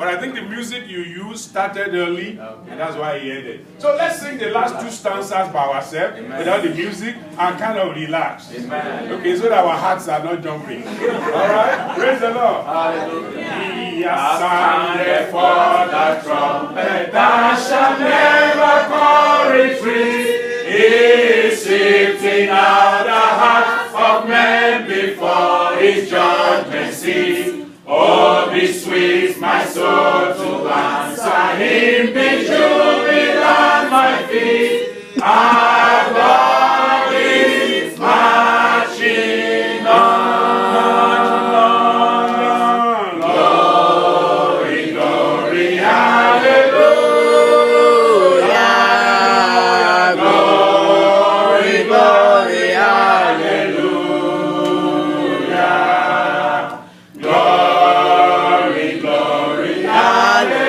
But I think the music you used started early, and that's why he ended. So let's sing the last two stanzas by ourselves without the music and kind of relax. Okay, so that our hearts are not jumping. All right? Praise the Lord. He has sounded for the trumpet that shall never call retreat. He is sifting out the hearts of men before his judgment seat. Oh, be sweet, my soul, to answer him, be jubilant my feet. Our God is marching on. Glory, glory, hallelujah. Glory, glory, hallelujah. Glory, glory, hallelujah.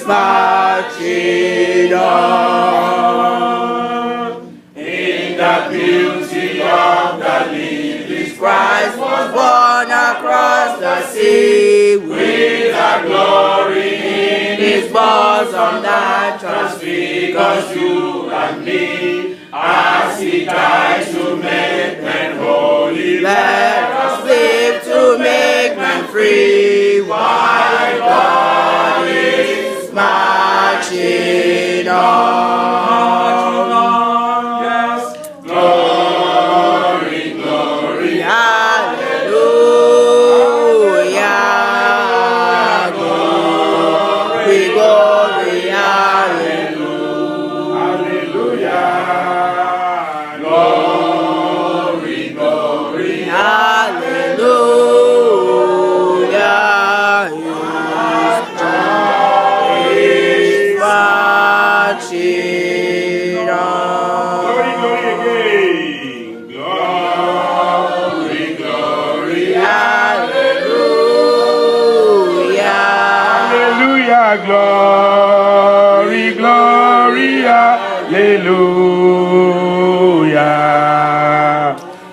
Marching on. In the beauty of the lilies, Christ was born across the sea. With the glory in his bosom that transfigures you and me. As he died to make men holy, let us live to make men free. Why God is marching on. Yes. Glory, glory, hallelujah. Glory, glory, hallelujah. Hallelujah. Glory, glory, hallelujah. Marching on. Glory, glory again. Glory, glory, hallelujah. Hallelujah. Glory, glory, hallelujah.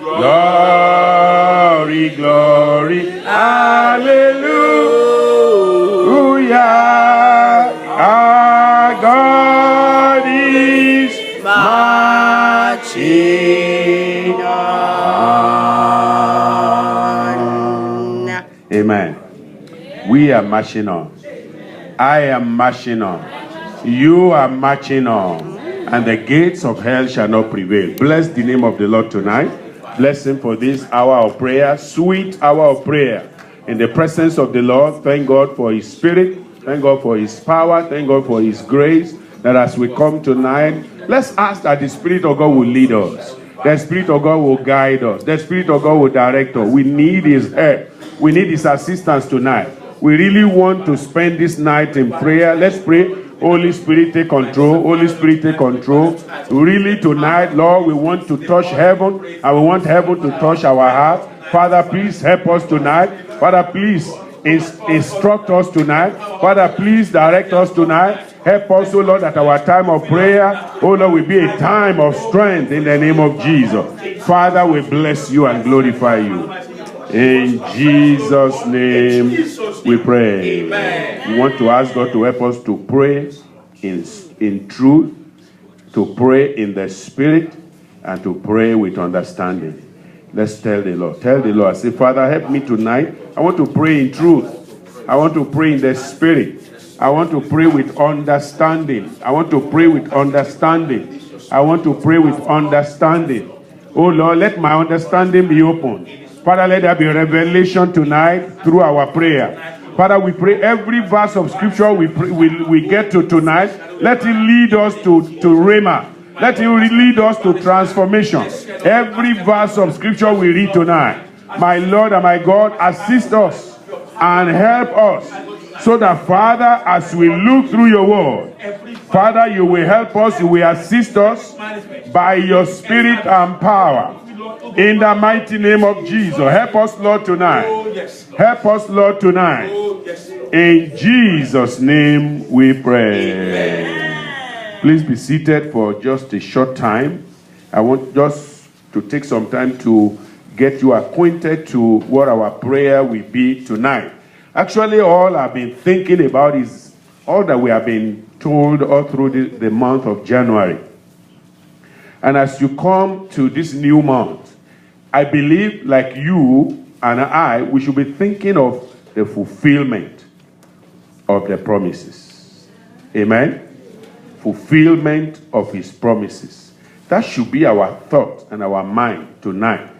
Glory, glory, hallelujah. Our God is marching on. Amen. We are marching on. I am marching on. You are marching on. And the gates of hell shall not prevail. Bless the name of the Lord tonight. Bless him for this hour of prayer. Sweet hour of prayer. In the presence of the Lord. Thank God for his spirit. Thank God for his power. Thank God for his grace. That as we come tonight, let's ask that the Spirit of God will lead us. The Spirit of God will guide us. The Spirit of God will direct us. We need his help. We need his assistance tonight. We really want to spend this night in prayer. Let's pray. Holy Spirit, take control. Holy Spirit, take control. Really tonight, Lord, we want to touch heaven. And we want heaven to touch our heart. Father, please help us tonight. Father, please instruct us tonight. Father, please direct us tonight. Help us, O Lord, that our time of prayer, O Lord, will be a time of strength in the name of Jesus. Father, we bless you and glorify you. In Jesus' name we pray. We want to ask God to help us to pray in truth, to pray in the Spirit, and to pray with understanding. Let's tell the Lord. Tell the Lord. Say, Father, help me tonight. I want to pray in truth. I want to pray in the Spirit. I want to pray with understanding. I want to pray with understanding. I want to pray with understanding. Oh Lord, let my understanding be open. Father, let there be revelation tonight through our prayer. Father, we pray every verse of scripture we get to tonight, let it lead us to Rhema. Let it lead us to transformation. Every verse of scripture we read tonight, my Lord and my God, assist us and help us. So that, Father, as we look through your word, Father, you will help us, you will assist us by your spirit and power. In the mighty name of Jesus, help us, Lord, tonight. Help us, Lord, tonight. In Jesus' name we pray. Please be seated for just a short time. I want just to take some time to get you acquainted to what our prayer will be tonight. Actually, all I've been thinking about is all that we have been told all through the month of January. And as you come to this new month, I believe, like you and I, we should be thinking of the fulfillment of the promises. Amen? Fulfillment of his promises. That should be our thought and our mind tonight.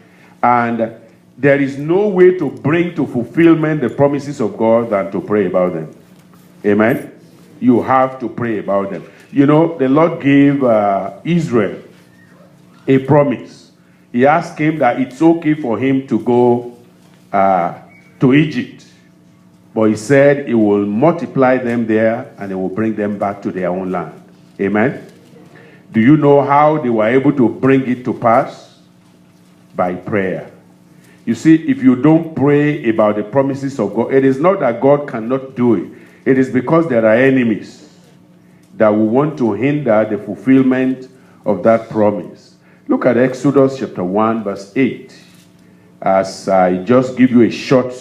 And there is no way to bring to fulfillment the promises of God than to pray about them. Amen? You have to pray about them. You know, the Lord gave Israel a promise. He asked him that it's okay for him to go to Egypt. But he said he will multiply them there and he will bring them back to their own land. Amen? Do you know how they were able to bring it to pass? By prayer. You see, if you don't pray about the promises of God, it is not that God cannot do it. It is because there are enemies that will want to hinder the fulfillment of that promise. Look at Exodus chapter 1, verse 8. As I just give you a short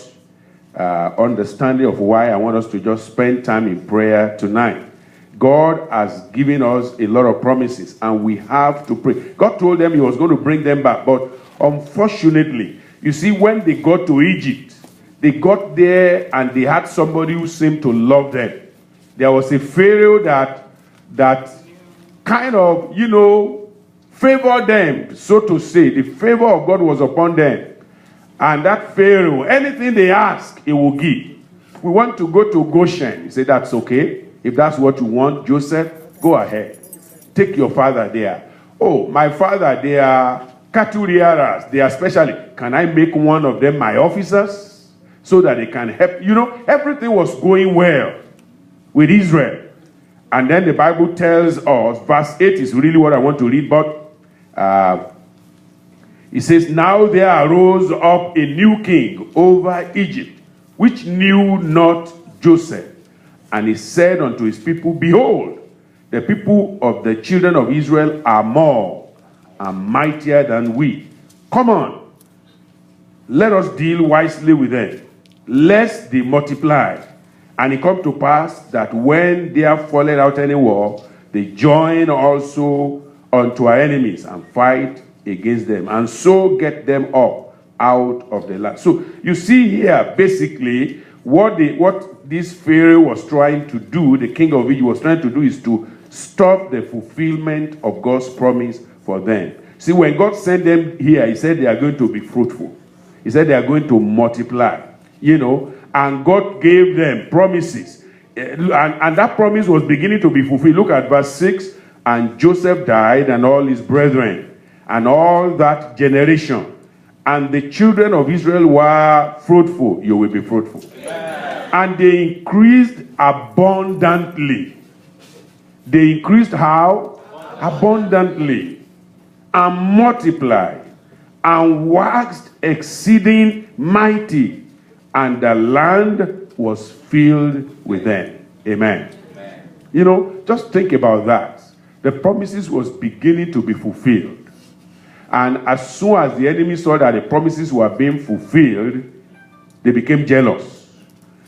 understanding of why I want us to just spend time in prayer tonight. God has given us a lot of promises, and we have to pray. God told them he was going to bring them back, but unfortunately, you see, when they got to Egypt, they got there and they had somebody who seemed to love them. There was a Pharaoh that kind of, you know, favored them, so to say. The favor of God was upon them. And that Pharaoh, anything they ask, he will give. We want to go to Goshen. He said, that's okay. If that's what you want, Joseph, go ahead. Take your father there. Oh, my father, they are cattle rearers. They are specially. Can I make one of them my officers so that they can help? You know, everything was going well with Israel. And then the Bible tells us, verse 8 is really what I want to read, but it says, now there arose up a new king over Egypt, which knew not Joseph. And he said unto his people, behold, the people of the children of Israel are more and mightier than we. Come on, let us deal wisely with them, lest they multiply. And it come to pass that when they have fallen out any war, they join also unto our enemies and fight against them, and so get them up out of the land. So you see here, basically, what this Pharaoh was trying to do, the king of Egypt was trying to do, is to stop the fulfillment of God's promise for them. See, when God sent them here, he said they are going to be fruitful. He said they are going to multiply, you know, and God gave them promises. And that promise was beginning to be fulfilled. Look at verse 6. And Joseph died and all his brethren and all that generation. And the children of Israel were fruitful. You will be fruitful. Amen. And they increased abundantly. They increased how? Abundantly. And multiplied. And waxed exceeding mighty. And the land was filled with them. Amen. Amen. You know, just think about that. The promises was beginning to be fulfilled. And as soon as the enemy saw that the promises were being fulfilled, they became jealous.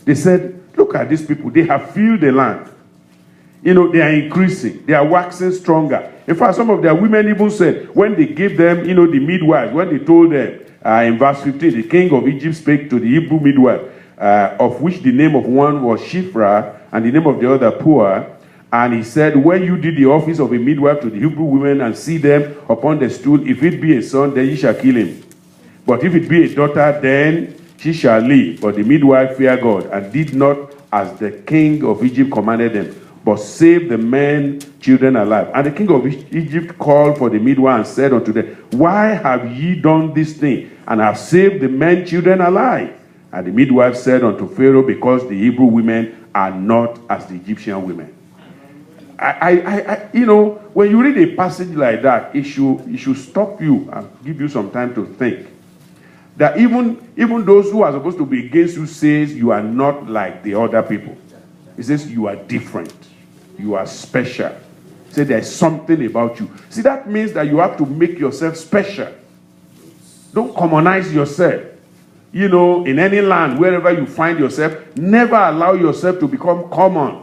They said, look at these people. They have filled the land. You know, they are increasing. They are waxing stronger. In fact, some of their women even said, when they gave them, you know, the midwives, when they told them, in verse 15, the king of Egypt spake to the Hebrew midwife, of which the name of one was Shiphrah, and the name of the other Puah. And he said, when you did the office of a midwife to the Hebrew women and see them upon the stool, if it be a son, then ye shall kill him. But if it be a daughter, then she shall live. But the midwife feared God, and did not as the king of Egypt commanded them, but saved the men, children alive. And the king of Egypt called for the midwife and said unto them, why have ye done this thing, and have saved the men, children alive? And the midwife said unto Pharaoh, because the Hebrew women are not as the Egyptian women. You know, when you read a passage like that, it should stop you and give you some time to think. That even those who are supposed to be against you says you are not like the other people. It says you are different. You are special. Say there's something about you. See, that means that you have to make yourself special. Don't commonize yourself. You know, in any land, wherever you find yourself, never allow yourself to become common.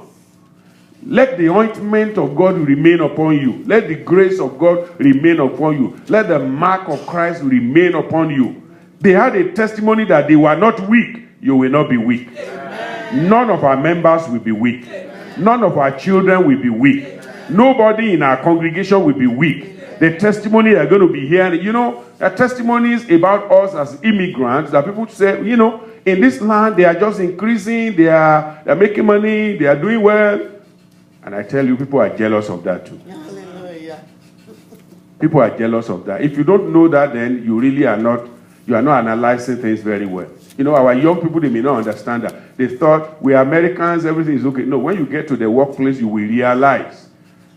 Let the ointment of God remain upon you. Let the grace of God remain upon you. Let the mark of Christ remain upon you. They had a testimony that they were not weak. You will not be weak. Amen. None of our members will be weak. Amen. None of our children will be weak. Amen. Nobody in our congregation will be weak. Amen. The testimony they're going to be hearing, you know, the testimonies about us as immigrants that people say, you know, in this land they are just increasing, they're making money, they are doing well. And I tell you, people are jealous of that too. Hallelujah. People are jealous of that. If you don't know that, then you really are not analyzing things very well. You know, our young people, they may not understand that. They thought, we are Americans, everything is okay. No, when you get to the workplace, you will realize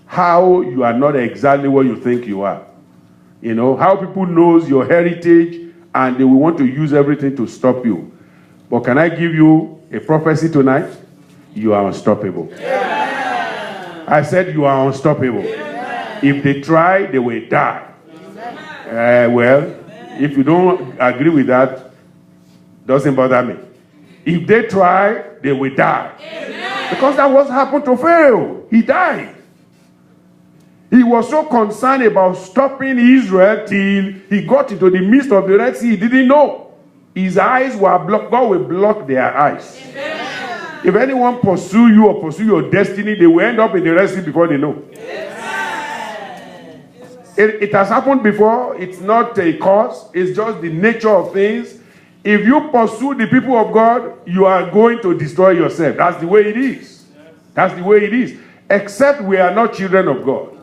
how you are not exactly what you think you are. You know, how people knows your heritage and they will want to use everything to stop you. But can I give you a prophecy tonight? You are unstoppable. Yeah. I said you are unstoppable. Yeah. If they try, they will die. Well, if you don't agree with that, doesn't bother me. If they try, they will die. Amen. Because that was happened to Pharaoh. He died. He was so concerned about stopping Israel till he got into the midst of the Red Sea. He didn't know. His eyes were blocked. God will block their eyes. Amen. If anyone pursue you or pursue your destiny, they will end up in the Red Sea before they know. It has happened before. It's not a cause. It's just the nature of things. If you pursue the people of God, you are going to destroy yourself. That's the way it is. That's the way it is. Except we are not children of God.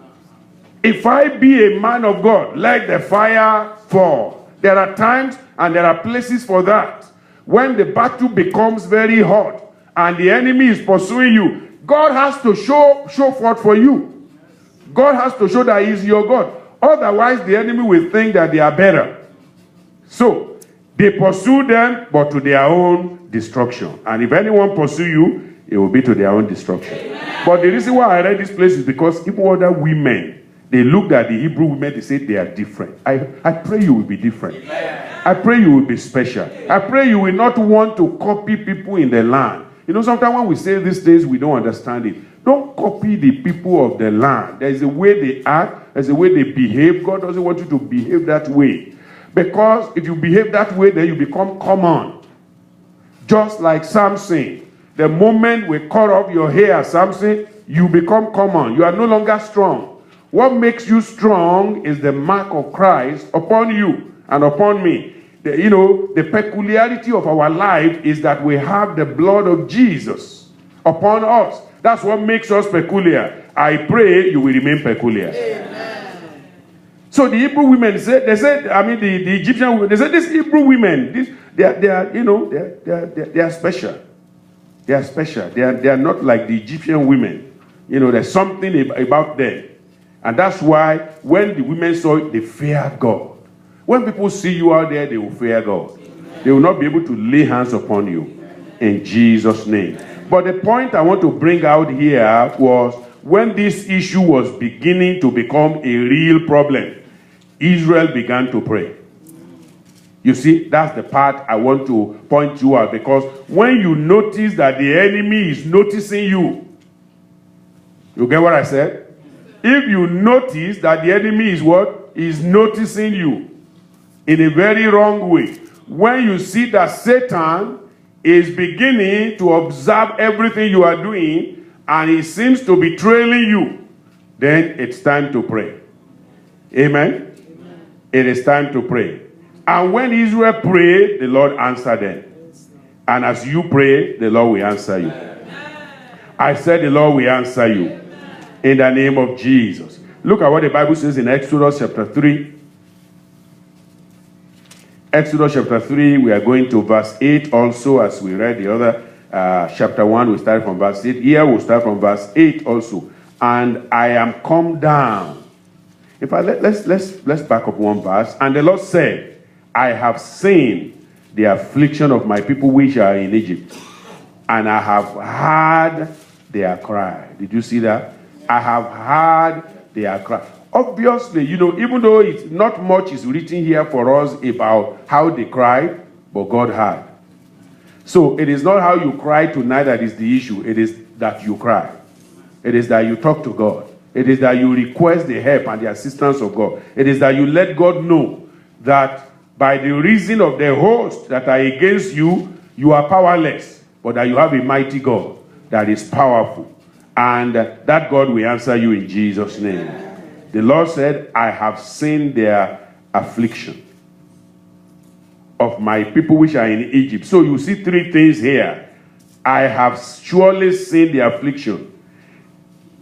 If I be a man of God, let the fire fall. There are times and there are places for that. When the battle becomes very hot and the enemy is pursuing you, God has to show forth for you. God has to show that He is your God. Otherwise, the enemy will think that they are better. So, they pursue them, but to their own destruction. And if anyone pursue you, it will be to their own destruction. Amen. But the reason why I read this place is because even other women, they looked at the Hebrew women, they said they are different. I pray you will be different. Amen. I pray you will be special. I pray you will not want to copy people in the land. You know, sometimes when we say these things, we don't understand it. Don't copy the people of the land. There is a way they act. There's a way they behave. God doesn't want you to behave that way. Because if you behave that way, then you become common. Just like Samson. The moment we cut off your hair, Samson, you become common. You are no longer strong. What makes you strong is the mark of Christ upon you and upon me. The peculiarity of our life is that we have the blood of Jesus upon us. That's what makes us peculiar. I pray you will remain peculiar. Amen. So the Hebrew women the Egyptian women, they said these Hebrew women, they are special. They are special. They are not like the Egyptian women. You know, there's something about them. And that's why when the women saw it, they feared God. When people see you out there, they will fear God. Amen. They will not be able to lay hands upon you. In Jesus' name. But the point I want to bring out here was when this issue was beginning to become a real problem, Israel began to pray. You see, that's the part I want to point you out, because when you notice that the enemy is noticing you, you get what I said? If you notice that the enemy is what? Is noticing you in a very wrong way. When you see that Satan is beginning to observe everything you are doing and he seems to be trailing you, then it's time to pray. Amen? Amen. It is time to pray. And when Israel prayed, the Lord answered them. And as you pray, the Lord will answer you. I said the Lord will answer you. In the name of Jesus. Look at what the Bible says in Exodus chapter 3. Exodus chapter 3, we are going to verse 8 also, as we read the other. Chapter 1, we start from verse 8. Here we'll start from verse 8 also. And I am come down. In fact, let's back up one verse. And the Lord said, I have seen the affliction of my people which are in Egypt, and I have heard their cry. Did you see that? I have heard their cry. Obviously, even though it's not much is written here for us about how they cried, but God heard. So it is not how you cry tonight that is the issue. It is that you cry. It is that you talk to God. It is that you request the help and the assistance of God. It is that you let God know that by the reason of the hosts that are against you, you are powerless, but that you have a mighty God that is powerful. And that God will answer you in Jesus' name. The Lord said, I have seen their affliction of my people which are in Egypt. So you see three things here. I have surely seen the affliction.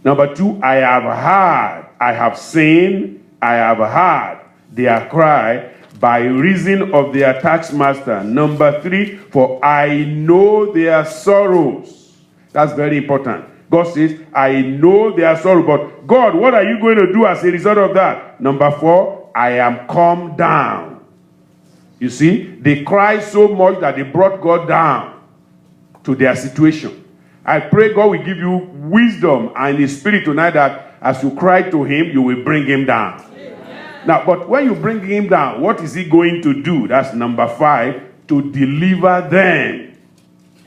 Number two, I have heard, I have seen, I have heard their cry by reason of their taskmaster. Number three, for I know their sorrows. That's very important. God says, I know their sorrow. But God, what are you going to do as a result of that? Number four, I am come down. You see, they cried so much that they brought God down to their situation. I pray God will give you wisdom and His Spirit tonight that as you cry to Him, you will bring Him down. Amen. Now, but when you bring Him down, what is He going to do? That's number five, to deliver them.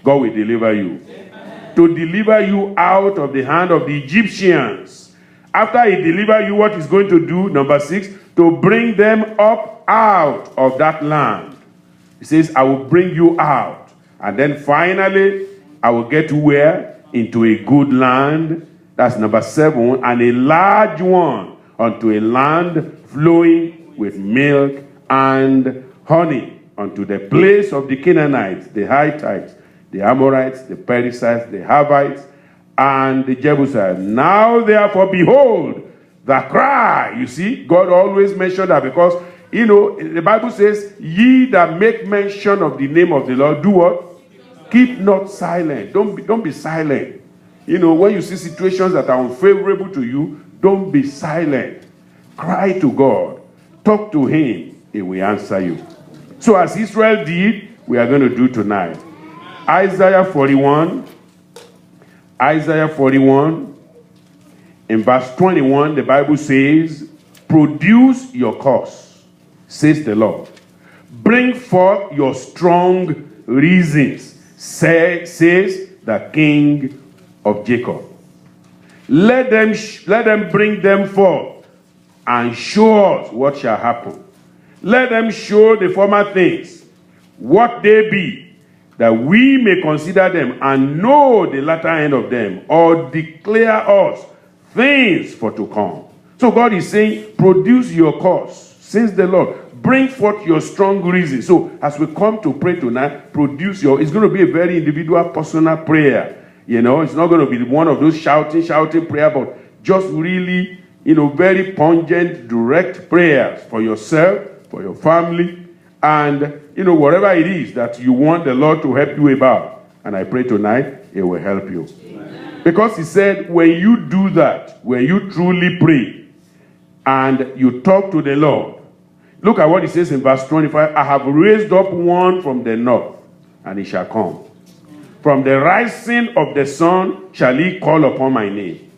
God will deliver you. Amen. To deliver you out of the hand of the Egyptians. After He delivers you, what He's going to do? Number six, to bring them up out of that land. He says, I will bring you out. And then finally, I will get where? Into a good land. That's number seven. And a large one, unto a land flowing with milk and honey, unto the place of the Canaanites, the Hittites, the Amorites, the Perizzites, the Hivites, and the Jebusites. Now therefore, behold, the cry. You see, God always mentioned that because, the Bible says, ye that make mention of the name of the Lord, do what? Keep not silent. Don't be silent. When you see situations that are unfavorable to you, don't be silent. Cry to God. Talk to Him. He will answer you. So as Israel did, we are going to do tonight. Isaiah 41. In verse 21, the Bible says, produce your cause, says the Lord. Bring forth your strong reasons, says the King of Jacob. Let them bring them forth and show us what shall happen. Let them show the former things, what they be, that we may consider them and know the latter end of them, or declare us things for to come. So God is saying, produce your cause, says the Lord. Bring forth your strong reason. So as we come to pray tonight, it's going to be a very individual, personal prayer. It's not going to be one of those shouting prayer, but just really, very pungent, direct prayers for yourself, for your family, and, whatever it is that you want the Lord to help you about. And I pray tonight, He will help you. Amen. Because He said, when you do that, when you truly pray, and you talk to the Lord, look at what He says in verse 25. I have raised up one from the north, and He shall come. From the rising of the sun shall He call upon my name.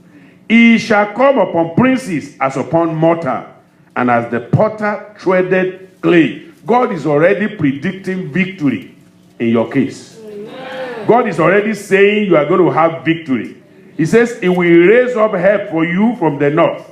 He shall come upon princes as upon mortar, and as the potter treaded clay. God is already predicting victory in your case. Amen. God is already saying you are going to have victory. He says He will raise up help for you from the north,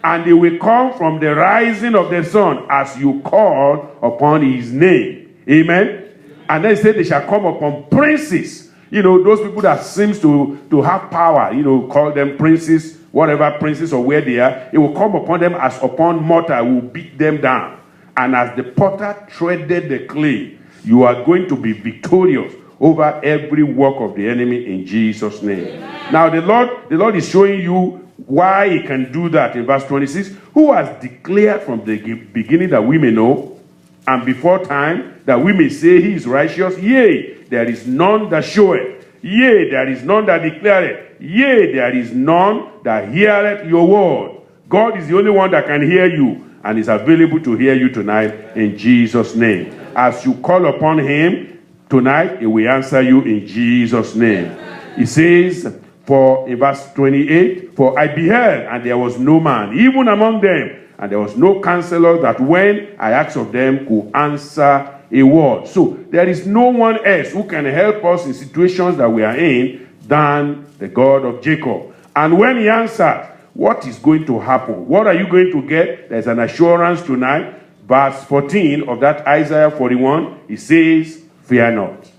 and He will come from the rising of the sun as you call upon His name. Amen. And then He said they shall come upon princes. Those people that seems to have power, call them princes, whatever princes or where they are. It will come upon them as upon mortar, will beat them down. And as the potter treaded the clay, you are going to be victorious over every work of the enemy in Jesus' name. Amen. Now the Lord is showing you why He can do that in verse 26. Who has declared from the beginning that we may know, and before time that we may say He is righteous? Yea, there is none that showeth. Yea, there is none that declareth. Yea, there is none that heareth your word. God is the only one that can hear you, and is available to hear you tonight in Jesus' name. As you call upon Him tonight, He will answer you in Jesus' name. He says, For in verse 28, for I beheld, and there was no man, even among them, and there was no counselor that when I asked of them could answer a word. So there is no one else who can help us in situations that we are in than the God of Jacob. And when he answered, what is going to happen? What are you going to get? There's an assurance tonight. Verse 14 of that Isaiah 41, it says, fear not.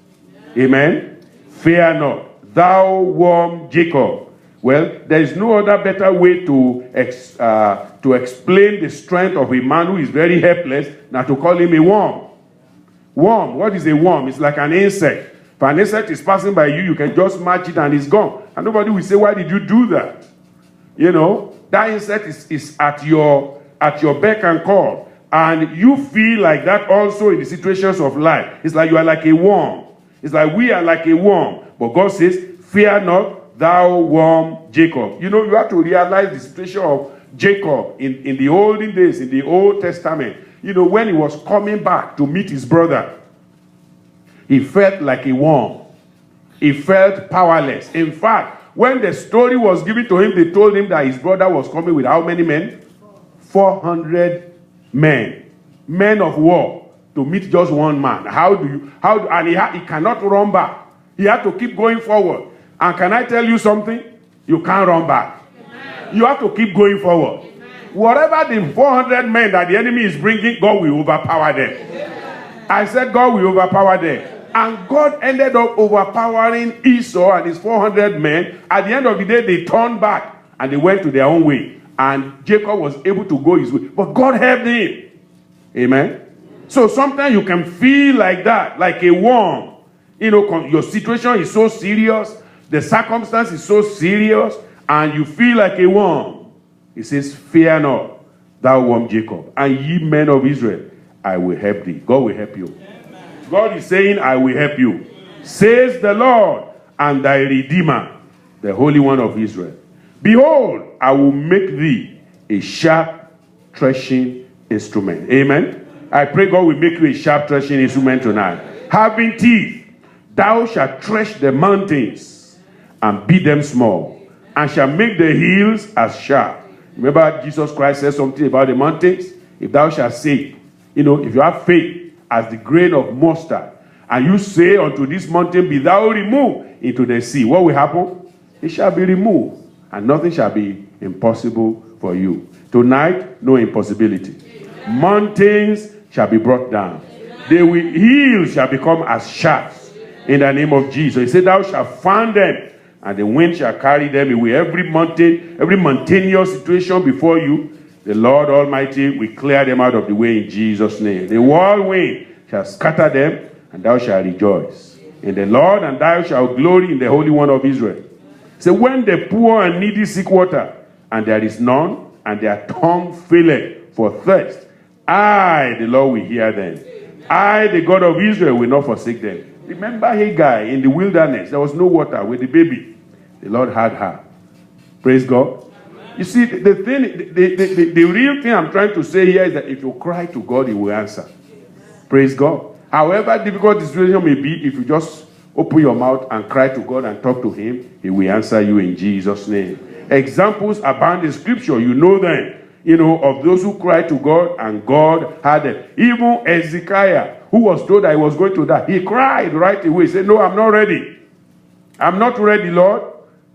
Amen? Fear not, thou warm Jacob. Well, there is no other better way to explain the strength of a man who is very helpless than to call him a worm. Worm, what is a worm? It's like an insect. If an insect is passing by you, you can just match it and it's gone. And nobody will say, why did you do that? You know, that insect is at your beck and call. And you feel like that also in the situations of life. It's like you are like a worm. It's like we are like a worm. But God says, fear not, thou worm Jacob. You know, you have to realize the situation of Jacob in the olden days, in the Old Testament. You know, when he was coming back to meet his brother, he felt like a worm. He felt powerless. In fact, when the story was given to him, they told him that his brother was coming with how many men? 400 men. Men of war to meet just one man. And he cannot run back. He had to keep going forward. And can I tell you something? You can't run back. Amen. You have to keep going forward. Amen. Whatever the 400 men that the enemy is bringing, God will overpower them. Amen. I said God will overpower them. And God ended up overpowering Esau and his 400 men. At the end of the day, they turned back and they went to their own way. And Jacob was able to go his way. But God helped him. Amen. So sometimes you can feel like that, like a worm. You know, your situation is so serious. The circumstance is so serious. And you feel like a worm. He says, fear not, thou worm Jacob. And ye men of Israel, I will help thee. God will help you. Amen. God is saying, I will help you. Amen. Says the Lord and thy Redeemer, the Holy One of Israel. Behold, I will make thee a sharp threshing instrument. Amen. I pray God will make you a sharp threshing instrument tonight. Having teeth, thou shalt thresh the mountains and beat them small, and shall make the hills as sharp. Remember, Jesus Christ said something about the mountains. If thou shalt say, you know, if you have faith as the grain of mustard, and you say unto this mountain, be thou removed into the sea, what will happen? It shall be removed. And nothing shall be impossible for you. Tonight, no impossibility. Amen. Mountains shall be brought down. Amen. Hills shall become as shafts in the name of Jesus. He said, thou shalt fan them, and the wind shall carry them away. Every mountain, every mountainous situation before you, the Lord Almighty will clear them out of the way in Jesus' name. The whirlwind shall scatter them, and thou shalt rejoice in the Lord, and thou shalt glory in the Holy One of Israel. So when the poor and needy seek water, and there is none, and their tongue faileth for thirst, I, the Lord, will hear them. I, the God of Israel, will not forsake them. Remember Hagar in the wilderness. There was no water with the baby. The Lord had her. Praise God. You see, the real thing I'm trying to say here is that if you cry to God, He will answer. Praise God. However difficult the situation may be, if you just open your mouth and cry to God and talk to Him, He will answer you in Jesus' name. Examples abound in Scripture. You know them. You know, of those who cried to God and God had them. Even Hezekiah, who was told that he was going to die, he cried right away. He said, no, I'm not ready. I'm not ready, Lord.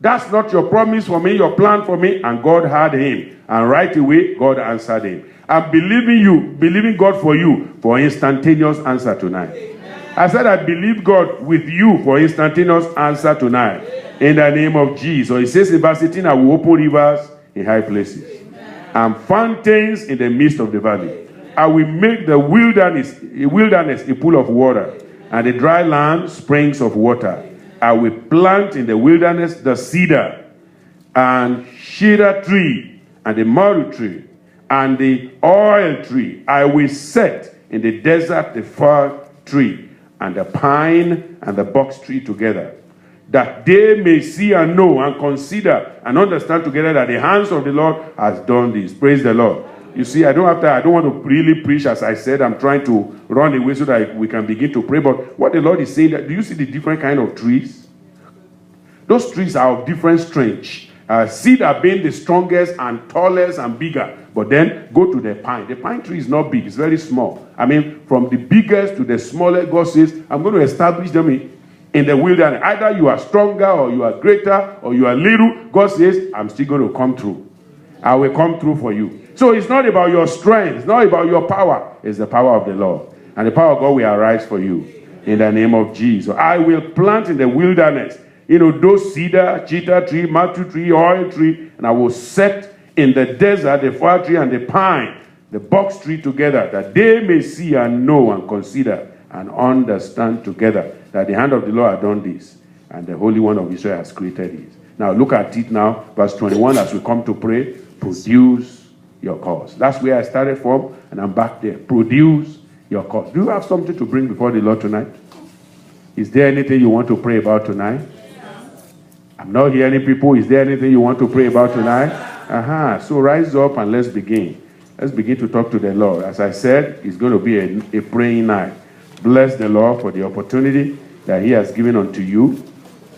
That's not your promise for me, your plan for me. And God heard him. And right away, God answered him. I'm believing God for you for instantaneous answer tonight. Amen. I said, I believe God with you for instantaneous answer tonight. Amen. In the name of Jesus. He says in verse 18, I will open rivers in high places. Amen. And fountains in the midst of the valley. Amen. I will make the wilderness a pool of water, and the dry land springs of water. I will plant in the wilderness the cedar and cedar tree and the myrtle tree and the oil tree. I will set in the desert the fir tree and the pine and the box tree together, that they may see and know and consider and understand together that the hands of the Lord has done this. Praise the Lord. You see, I don't want to really preach. As I said, I'm trying to run away so that we can begin to pray. But what the Lord is saying, do you see the different kind of trees? Those trees are of different strength. Cedar being the strongest and tallest and bigger. But then go to the pine. The pine tree is not big. It's very small. I mean, from the biggest to the smallest, God says, I'm going to establish them in the wilderness. Either you are stronger or you are greater or you are little. God says, I'm still going to come through. I will come through for you. So it's not about your strength. It's not about your power. It's the power of the Lord. And the power of God will arise for you. In the name of Jesus. I will plant in the wilderness, those cedar, cheetah tree, myrtle tree, oil tree, and I will set in the desert the fir tree and the pine, the box tree together, that they may see and know and consider and understand together that the hand of the Lord has done this, and the Holy One of Israel has created this. Now look at it now, verse 21, as we come to pray. Produce your cause. That's where I started from, and I'm back there. Produce your cause. Do you have something to bring before the Lord tonight? Is there anything you want to pray about tonight? I'm not hearing people. Is there anything you want to pray about tonight? So rise up and let's begin. Let's begin to talk to the Lord. As I said, it's going to be a praying night. Bless the Lord for the opportunity that he has given unto you.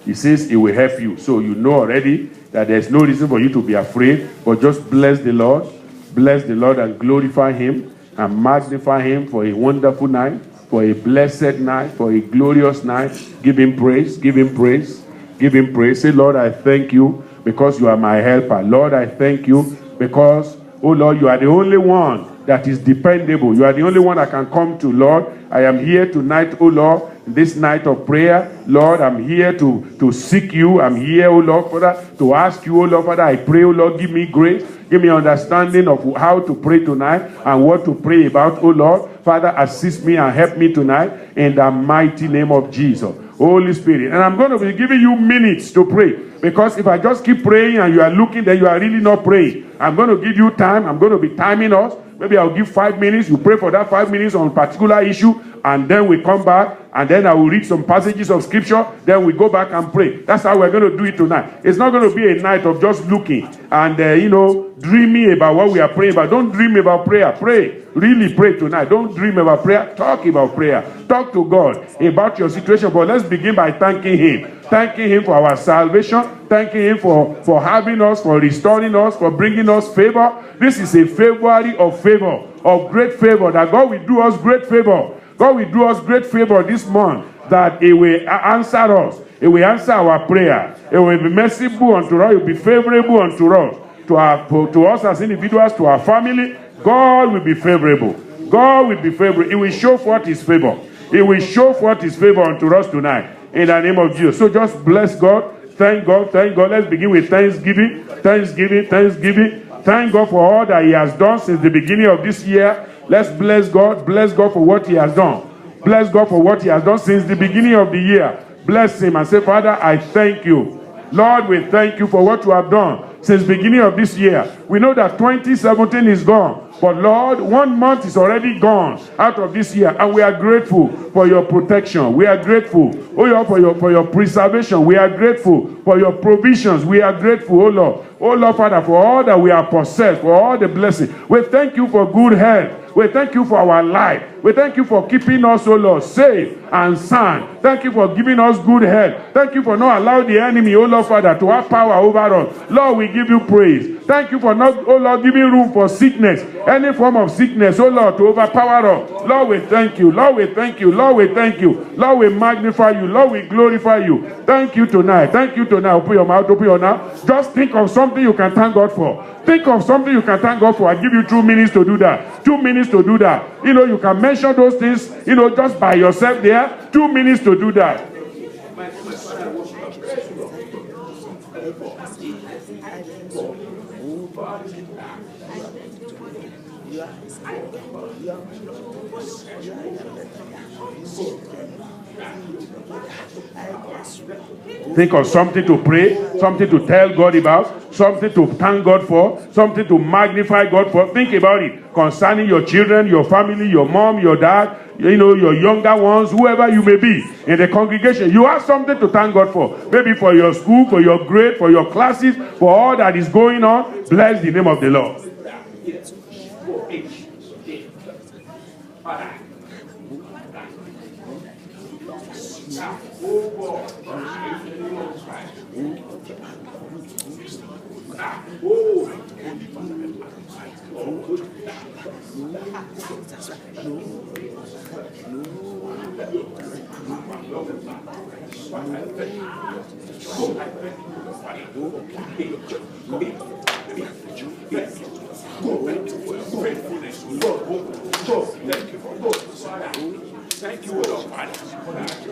He says it will help you. So you know already that there's no reason for you to be afraid, but just bless the Lord. Bless the Lord and glorify him and magnify him for a wonderful night, for a blessed night, for a glorious night. Give him praise. Give him praise. Give him praise. Say, Lord, I thank you because you are my helper. Lord, I thank you because, oh Lord, you are the only one that is dependable. You are the only one I can come to, Lord. I am here tonight, oh Lord, this night of prayer. Lord, I'm here to seek you. I'm here, oh Lord, Father, to ask you, oh Lord, Father, I pray, oh Lord, give me grace. Give me understanding of how to pray tonight and what to pray about, oh Lord. Father, assist me and help me tonight in the mighty name of Jesus. Holy Spirit. And I'm going to be giving you minutes to pray. Because if I just keep praying and you are looking, then you are really not praying. I'm going to give you time. I'm going to be timing us. Maybe I'll give 5 minutes. You pray for that 5 minutes on a particular issue. And then we come back. And then I will read some passages of scripture. Then we go back and pray. That's how we're going to do it tonight. It's not going to be a night of just looking and, dreaming about what we are praying about. Don't dream about prayer. Pray. Really pray tonight. Don't dream about prayer. Talk about prayer. Talk to God about your situation. But let's begin by thanking him. Thanking him for our salvation. Thanking him for having us, for restoring us, for bringing us favor. This is a February of favor, of great favor, that God will do us great favor. God will do us great favor this month, that he will answer us. He will answer our prayer. It will be merciful unto us. It will be favorable unto us. To us as individuals, to our family, God will be favorable. God will be favorable. He will show forth his favor. He will show forth his favor unto us tonight in the name of Jesus. So just bless God. Thank God. Thank God. Let's begin with thanksgiving. Thanksgiving. Thanksgiving. Thank God for all that he has done since the beginning of this year. Let's bless God. Bless God for what he has done. Bless God for what he has done since the beginning of the year. Bless him and say, Father, I thank you. Lord, we thank you for what you have done since the beginning of this year. We know that 2017 is gone. But Lord, 1 month is already gone out of this year. And we are grateful for your protection. We are grateful, oh Lord, for your preservation. We are grateful for your provisions. We are grateful, oh Lord. Oh Lord, Father, for all that we are possessed, for all the blessings. We thank you for good health. We thank you for our life. We thank you for keeping us, oh Lord, safe and sound. Thank you for giving us good health. Thank you for not allowing the enemy, oh Lord, Father, to have power over us. Lord, we give you praise. Thank you for not, oh Lord, giving room for sickness, any form of sickness, oh Lord, to overpower us. Lord, we thank you. Lord, we thank you. Lord, we thank you. Lord, we magnify you. Lord, we glorify you. Thank you tonight. Thank you tonight. Open your mouth, open your mouth. Just think of something you can thank God for. Think of something you can thank God for. I give you 2 minutes to do that. 2 minutes to do that. You can mention those things, just by yourself there. 2 minutes to do that. Think of something to pray, something to tell God about, something to thank God for, something to magnify God for. Think about it concerning your children, your family, your mom, your dad, your younger ones, whoever you may be in the congregation. You have something to thank God for. Maybe for your school, for your grade, for your classes, for all that is going on. Bless the name of the Lord. Thank you, Lord.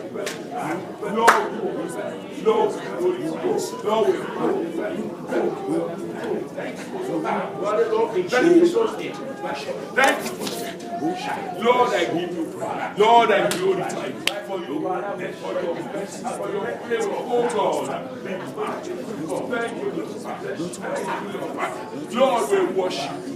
Lord, Lord, I give you praise. Lord, I glorify you for your favor, oh God. Thank you, Lord, we worship you.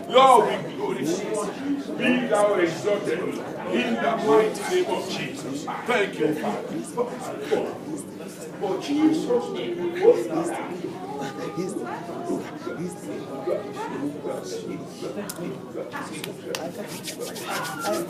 Lord, we glorify you. Be thou exalted in the mighty name of Jesus. Thank you, Father. For Jesus' name.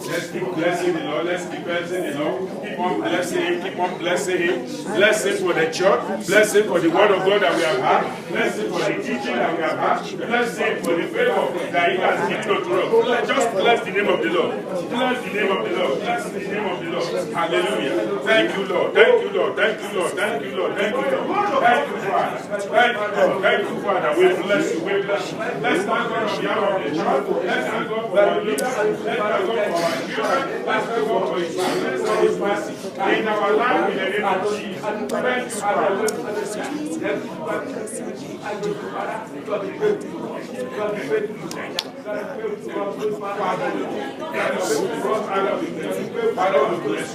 Let's keep blessing the Lord. Let's keep blessing the Lord. Keep on blessing him. Keep on blessing him. Bless him for the church. Bless him for the word of God that we have had. Bless him for the teaching that we have had. Bless him for the favor that he has given unto us. Just bless the name of the Lord. Bless the name of the Lord. Bless the name of the Lord. Hallelujah. Thank you, Lord. Thank you, Lord. Thank you, Lord. Thank you, Lord. Thank you, Lord. Thank you, Father. Thank you, Lord. Thank you, Father. We bless you. We bless you. Let's thank God on behalf of the church. Let's thank God for our leaders. Let's thank God for our children. Let's thank God for his goodness and his mercy in our life in the name of Jesus. Thank you, Father. Father, we bless you.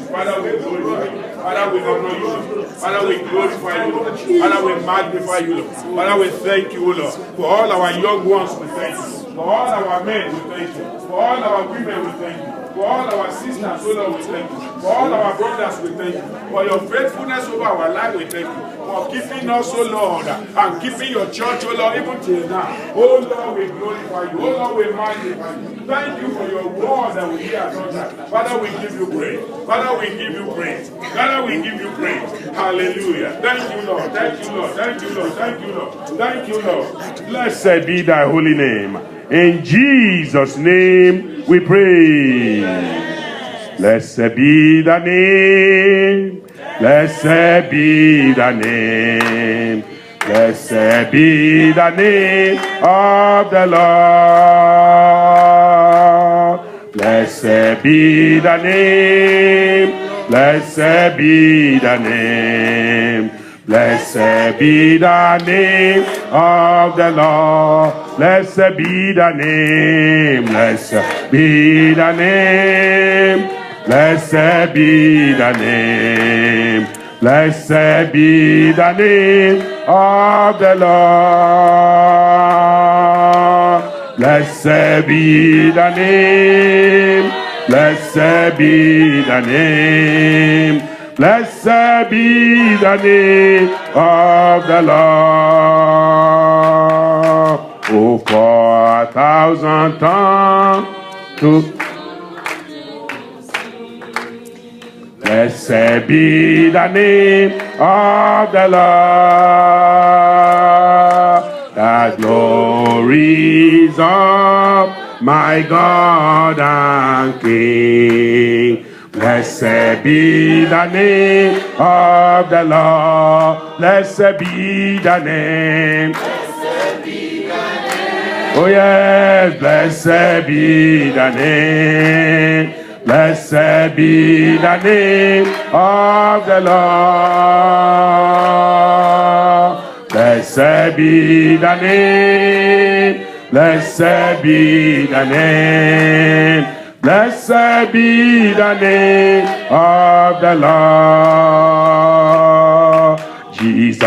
Father, we glorify you. Father, we honor you. Father, we glorify you. Father, we magnify you. Father, we thank you, Lord. For all our young ones, we thank you. For all our men, we thank you. For all our women, we thank you. For all our sisters, Lord, we thank you. For all our brothers, we thank you. For your faithfulness over our life, we thank you. For keeping us, oh Lord, and keeping your church, oh Lord, even till now. Oh Lord, we glorify you. Oh Lord, we magnify you. Thank you for your word that we hear at all times. Father, we give you praise. Father, we give you praise. Father, we give you praise. Hallelujah. Thank you, Lord. Thank you, Lord. Thank you, Lord. Thank you, Lord. Thank you, Lord. Blessed be thy holy name. In Jesus' name we pray. Blessed be the name. Blessed be the name. Blessed be the name of the Lord. Blessed be the name. Blessed be the name. Blessed be the name of the Lord. Blessed be the name. Blessed be the name. Blessed be the name. Blessed be the name of the Lord. Blessed be the name. Blessed be the name. Blessed be the name of the Lord. Oh, for 1,000 tongues to blessed be the name of the Lord. The glories of my God and King. Blessed be the name of the Lord. Blessed be the name. Blessed be the name. Oh yes, blessed be the name. Blessed be the name of the Lord. Blessed be the name. Blessed be the name. Blessed be the name of the Lord. Jesus,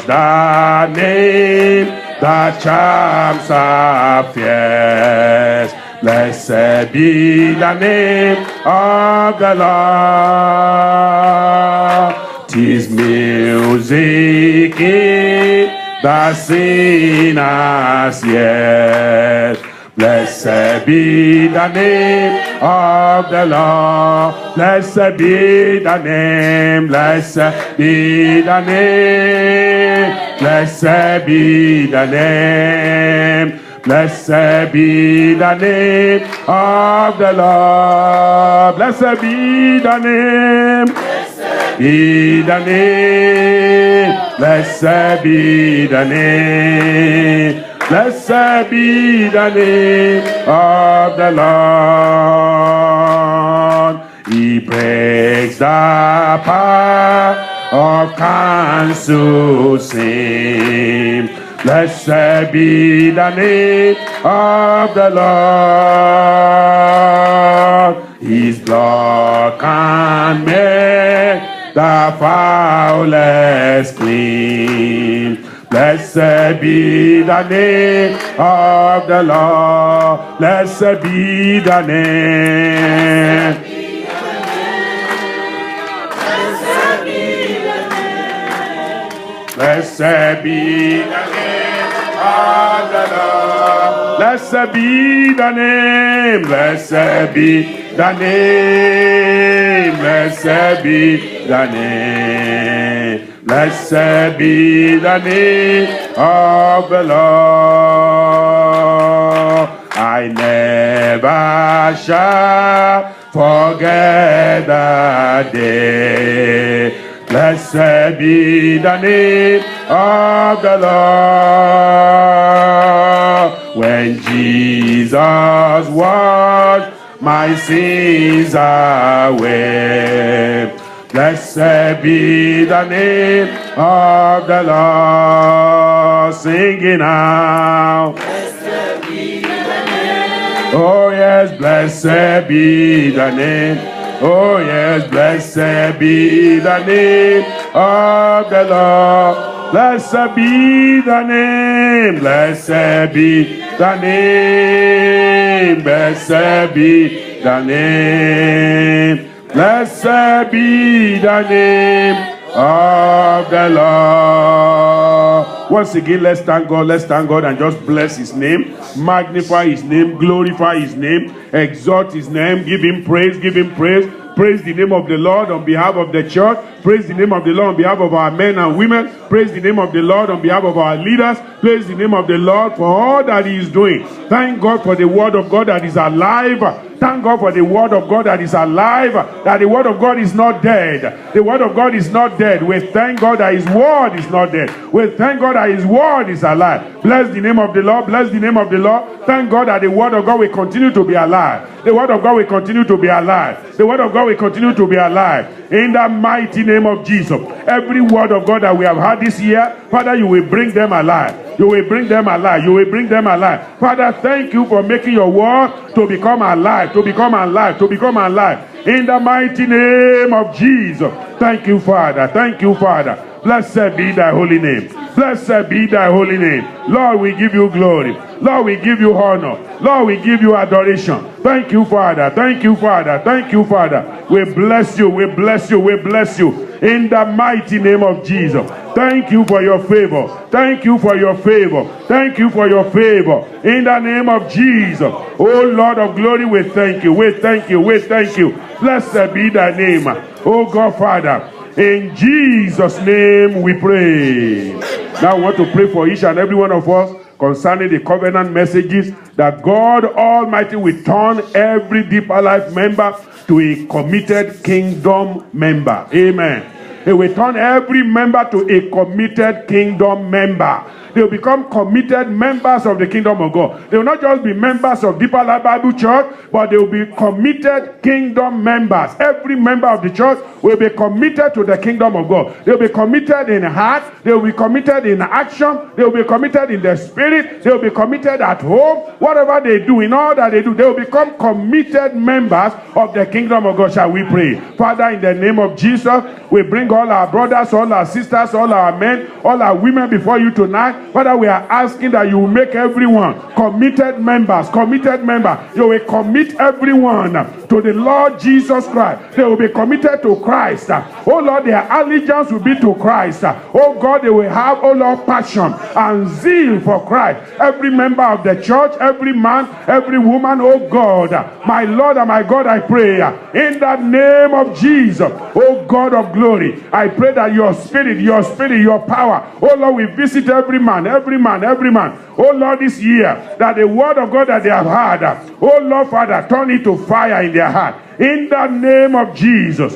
the name that charms our fears. Blessed be the name of the Lord. 'Tis music in the sinner's ears. Blessed be the name of the Lord. Blessed be the name. Blessed be the name. Blessed be the name. Blessed be the name of the Lord. Blessed be the name. Blessed be the name. Blessed be the name. Blessed be the name of the Lord. He breaks the power of cancel sin. Blessed be the name of the Lord. His blood can make the foulest clean. Blessed be the name of the Lord. Blessed be the name. Blessed be the name. Blessed be the name of the Lord. Blessed be the name. Blessed be the name. Blessed be the name. Blessed be the name of the Lord. I never shall forget that day. Blessed be the name of the Lord. When Jesus washed my sins away. Blessed be the name of the Lord. Singing now. Blessed be the name. Oh yes, blessed be the name. Oh yes, blessed be the name of the Lord. Blessed be the name. Blessed be the name. Blessed be the name. Blessed be the name of the Lord. Once again, let's thank God. Let's thank God and just bless his name, magnify his name, glorify his name, exalt his name, give him praise, give him praise. Praise the name of the Lord on behalf of the church. Praise the name of the Lord on behalf of our men and women. Praise the name of the Lord on behalf of our leaders. Praise the name of the Lord for all that he is doing. Thank God for the word of God that is alive. Thank God for the word of God that is alive. That the word of God is not dead. The word of God is not dead. We thank God that his word is not dead. We thank God that his word is alive. Bless the name of the Lord. Bless the name of the Lord. Thank God that the word of God will continue to be alive. The word of God will continue to be alive. The word of God will continue to be alive. In the mighty name of Jesus. Every word of God that we have had this year, Father, you will bring them alive. You will bring them alive. You will bring them alive. Father, thank you for making your word to become alive, to become alive, to become alive. In the mighty name of Jesus. Thank you, Father. Thank you, Father. Blessed be thy holy name. Blessed be thy holy name. Lord, we give you glory. Lord, we give you honor. Lord, we give you adoration. Thank you, Father. Thank you, Father. Thank you, Father. We bless you. We bless you. We bless you. In the mighty name of Jesus. Thank you for your favor. Thank you for your favor. Thank you for your favor. In the name of Jesus. Oh Lord of glory, we thank you. We thank you. We thank you. Blessed be thy name. Oh God, Father. In Jesus' name we pray. Now I want to pray for each and every one of us concerning the covenant messages that God Almighty will turn every Deeper Life member to a committed kingdom member. Amen. He will turn every member to a committed kingdom member. They will become committed members of the kingdom of God. They will not just be members of Deeper Life Bible Church, but they will be committed kingdom members. Every member of the church will be committed to the kingdom of God. They will be committed in heart. They will be committed in action. They will be committed in the spirit. They will be committed at home. Whatever they do, in all that they do, they will become committed members of the kingdom of God. Shall we pray? Father, in the name of Jesus, we bring all our brothers, all our sisters, all our men, all our women before you tonight. Father, we are asking that you will make everyone committed members. You will commit everyone to the Lord Jesus Christ. They will be committed to Christ. Oh Lord, their allegiance will be to Christ. Oh God, they will have, oh Lord, passion and zeal for Christ. Every member of the church, every man, every woman, oh God, my Lord and my God, I pray in the name of Jesus, oh God of glory, I pray that your spirit, your power, oh Lord, will visit every man, oh Lord, this year, that the word of God that they have heard, oh Lord, Father, turn it to fire in their heart, in the name of Jesus.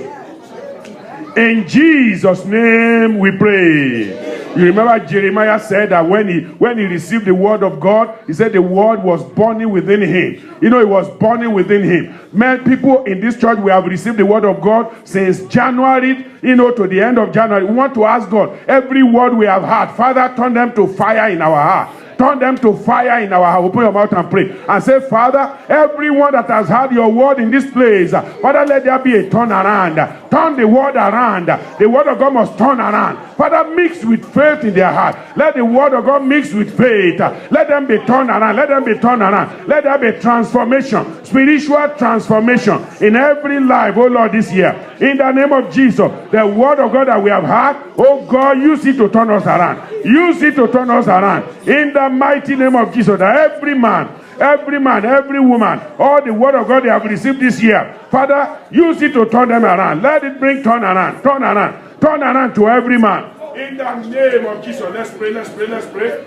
In Jesus' name we pray. You remember Jeremiah said that when he received the word of God, he said the word was burning within him. You know, it was burning within him. Many people in this church, we have received the word of God since January, to the end of January. We want to ask God, every word we have heard, Father, turn them to fire in our heart. Turn them to fire in our heart. Open your mouth and pray. And say, Father, everyone that has heard your word in this place, Father, let there be a turnaround. Turn the word around. The word of God must turn around. Father, mix with faith in their heart. Let the word of God mix with faith. Let them be turned around. Let there be transformation, spiritual transformation in every life, oh Lord, this year. In the name of Jesus, the word of God that we have heard, oh God, use it to turn us around. Use it to turn us around. In the mighty name of Jesus, that every man, every woman, all the word of God they have received this year, Father, use it to turn them around. Let it bring turn around to every man. In the name of Jesus, let's pray.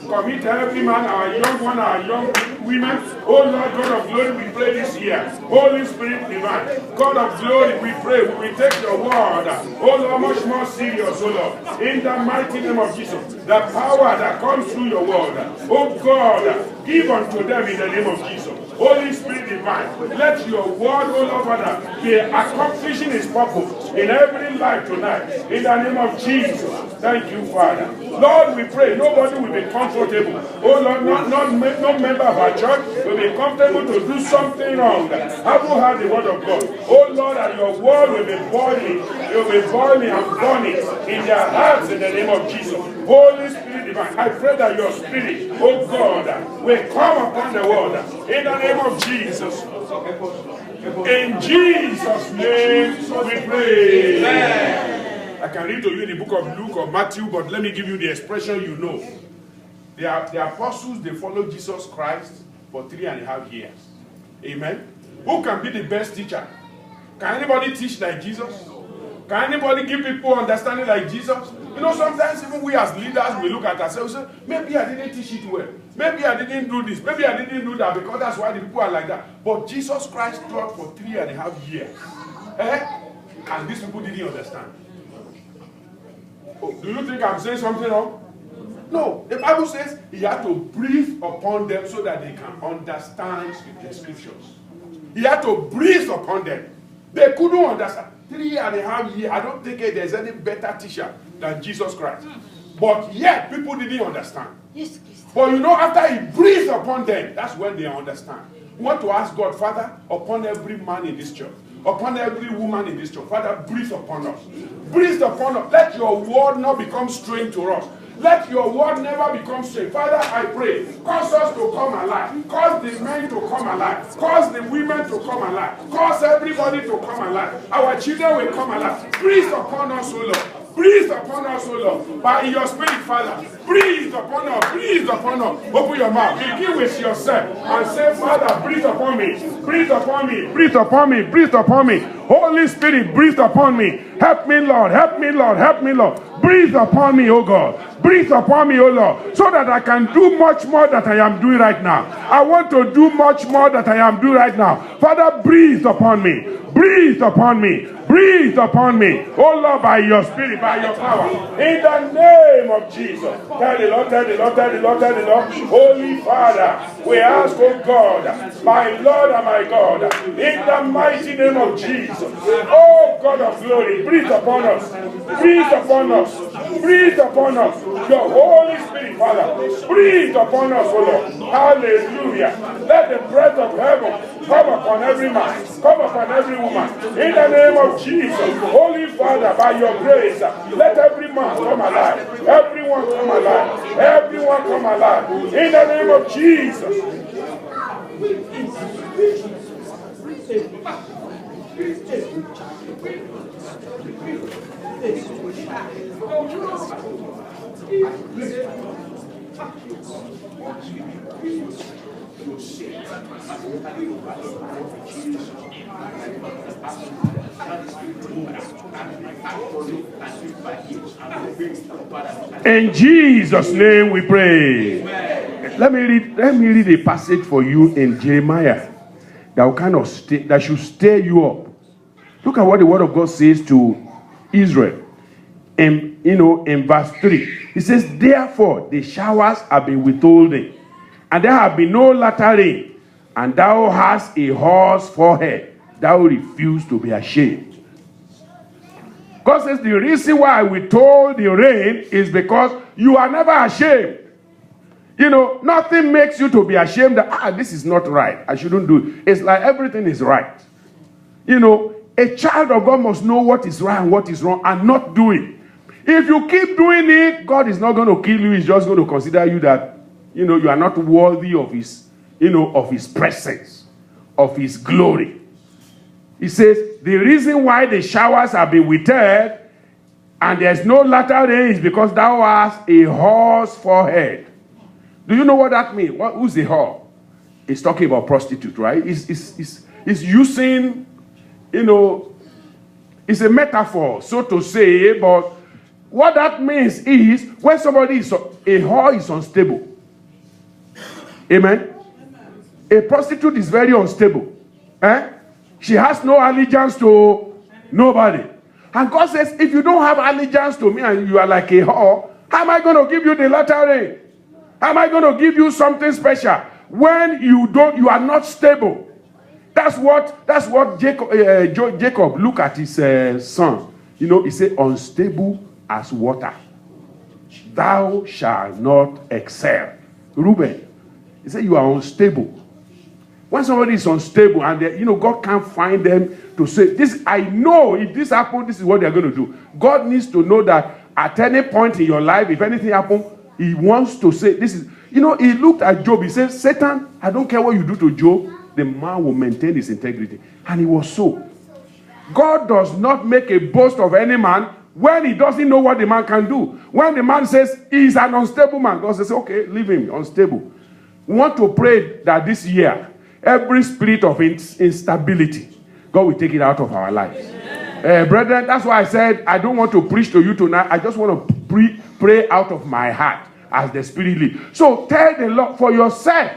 Commit every man, our young one, our young women. Oh Lord, God of glory, we pray this year. Holy Spirit divine, God of glory, we pray. We will take your word, oh Lord, much more serious, oh Lord. In the mighty name of Jesus, the power that comes through your word, oh God, give unto them in the name of Jesus. Holy Spirit divine, let your word, oh Lord, Father, be accomplishing its purpose in every life tonight. In the name of Jesus. Thank you, Father. Lord, we pray nobody will be comfortable. Oh Lord, no member of our church will be comfortable to do something wrong. Have you heard the word of God? Oh Lord, that your word will be boiling. It will be boiling and burning in their hearts in the name of Jesus. Holy Spirit divine, I pray that your spirit, oh God, will come upon the world in the name of Jesus. In Jesus' name we pray. Amen. I can read to you in the book of Luke or Matthew, but let me give you the expression you know. The apostles, they followed Jesus Christ for 3.5 years. Amen. Who can be the best teacher? Can anybody teach like Jesus? Can anybody give people understanding like Jesus? You know, sometimes even we as leaders, we look at ourselves and say, maybe I didn't teach it well. Maybe I didn't do this. Maybe I didn't do that, because that's why the people are like that. But Jesus Christ taught for 3.5 years. And these people didn't understand. Oh, do you think I'm saying something wrong? No. The Bible says he had to breathe upon them so that they can understand the scriptures. He had to breathe upon them. They couldn't understand. 3.5 years. I don't think there's any better teacher than Jesus Christ. But yet, people didn't understand. Yes, but you know, after he breathed upon them, that's when they understand. We want to ask God, Father, upon every man in this church, upon every woman in this church, Father, breathe upon us. Breathe upon us. Let your word not become strange to us. Let your word never become strange. Father, I pray, cause us to come alive. Cause the men to come alive. Cause the women to come alive. Cause everybody to come alive. Our children will come alive. Breathe upon us, O Lord. Breathe upon us, O Lord, by your spirit, Father. Breathe upon us, breathe upon us. Open your mouth, begin with yourself and say, Father, breathe upon me, breathe upon me, breathe upon me, breathe upon me. Holy Spirit, breathe upon me. Help me, Lord, help me, Lord, help me, Lord. Breathe upon me, O God. Breathe upon me, O Lord, so that I can do much more that I am doing right now. I want to do much more that I am doing right now. Father, breathe upon me. Breathe upon me. Breathe upon me. Oh Lord, by your spirit, by your power. In the name of Jesus. Tell the Lord, tell the Lord, tell the Lord, tell the Lord. Holy Father, we ask, oh God, my Lord and my God, in the mighty name of Jesus. Oh God of glory, breathe upon us. Breathe upon us. Breathe upon us. Your Holy Spirit, Father. Breathe upon us, oh Lord. Hallelujah. Let the breath of heaven come upon every man, come upon every woman. In the name of Jesus, Holy Father, by your grace, let every man come alive. Everyone come alive. Everyone come alive. In the name of Jesus. In Jesus' name we pray. Let me read a passage for you in Jeremiah that will kind of that should stir you up. Look at what the word of God says to Israel. In verse 3, it says, therefore the showers have been withholding, and there have been no latter rain, and thou hast a hoarse forehead, thou refuse to be ashamed. God says the reason why I withhold the rain is because you are never ashamed. Nothing makes you to be ashamed that, this is not right, I shouldn't do it. It's like everything is right. A child of God must know what is right and what is wrong and not do it. If you keep doing it, God is not going to kill you. He's just going to consider you that, you are not worthy of his, of his presence, of his glory. He says, the reason why the showers have been withheld and there's no latter rain is because thou hast a hoarse forehead. Do you know what that means? Who's the whore? It's talking about prostitute, right? It's using, it's a metaphor, so to say, but what that means is when somebody a whore is unstable. Amen? A prostitute is very unstable. She has no allegiance to nobody. And God says, if you don't have allegiance to me and you are like a whore, how am I going to give you the latter rain? How am I going to give you something special when you are not stable? That's what Jacob look at his son. He said, unstable as water, thou shalt not excel. Reuben, he said, you are unstable. When somebody is unstable and God can't find them to say, this, I know if this happens, this is what they're going to do. God needs to know that at any point in your life, if anything happens, he wants to say, this is, he looked at Job, he said, Satan, I don't care what you do to Job, the man will maintain his integrity. And he was so. God does not make a boast of any man when he doesn't know what the man can do. When the man says he's an unstable man, God says, okay, leave him unstable. We want to pray that this year, every spirit of instability, God will take it out of our lives. Brethren, that's why I said I don't want to preach to you tonight. I just want to pray out of my heart as the Spirit leads. So tell the Lord for yourself,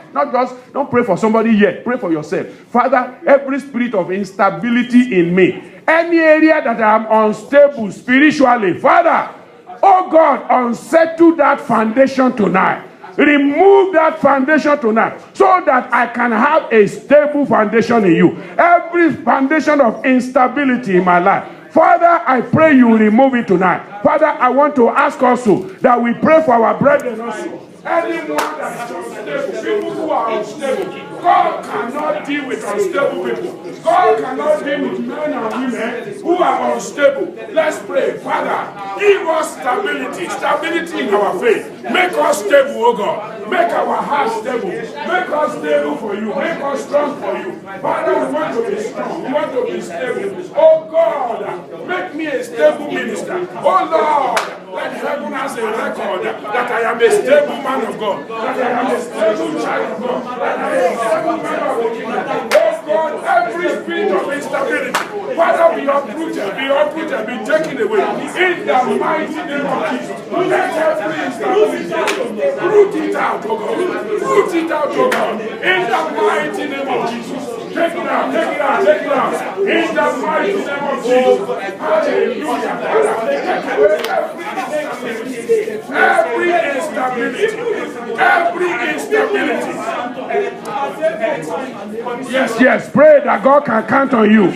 don't pray for somebody yet. Pray for yourself. Father, every spirit of instability in me, any area that I am unstable spiritually, Father, oh God, unsettle that foundation tonight. Remove that foundation tonight so that I can have a stable foundation in you. Every foundation of instability in my life, Father, I pray you remove it tonight. Father, I want to ask also that we pray for our brethren also. Anyone that is unstable, people who are unstable, God cannot deal with unstable people. God cannot deal with men and women who are unstable. Let's pray. Father, give us stability in our faith. Make us stable, oh God. Make our hearts stable. Make us stable for you. Make us strong for you. Father, we want to be strong. We want to be stable. Oh God, make me a stable minister. Oh Lord, let heaven has a record that I am a stable man of God. That I am a stable child of God. That I am a stable man of the kingdom. Oh God, every spirit of instability, Father, be uprooted, be taken away. In the mighty name of Jesus. Let every instability root it out, oh God. Root it out, oh God. In the mighty name of Jesus. Take it out. In the mighty name of Jesus. Hallelujah. Every instability. Yes. Pray that God can count on you.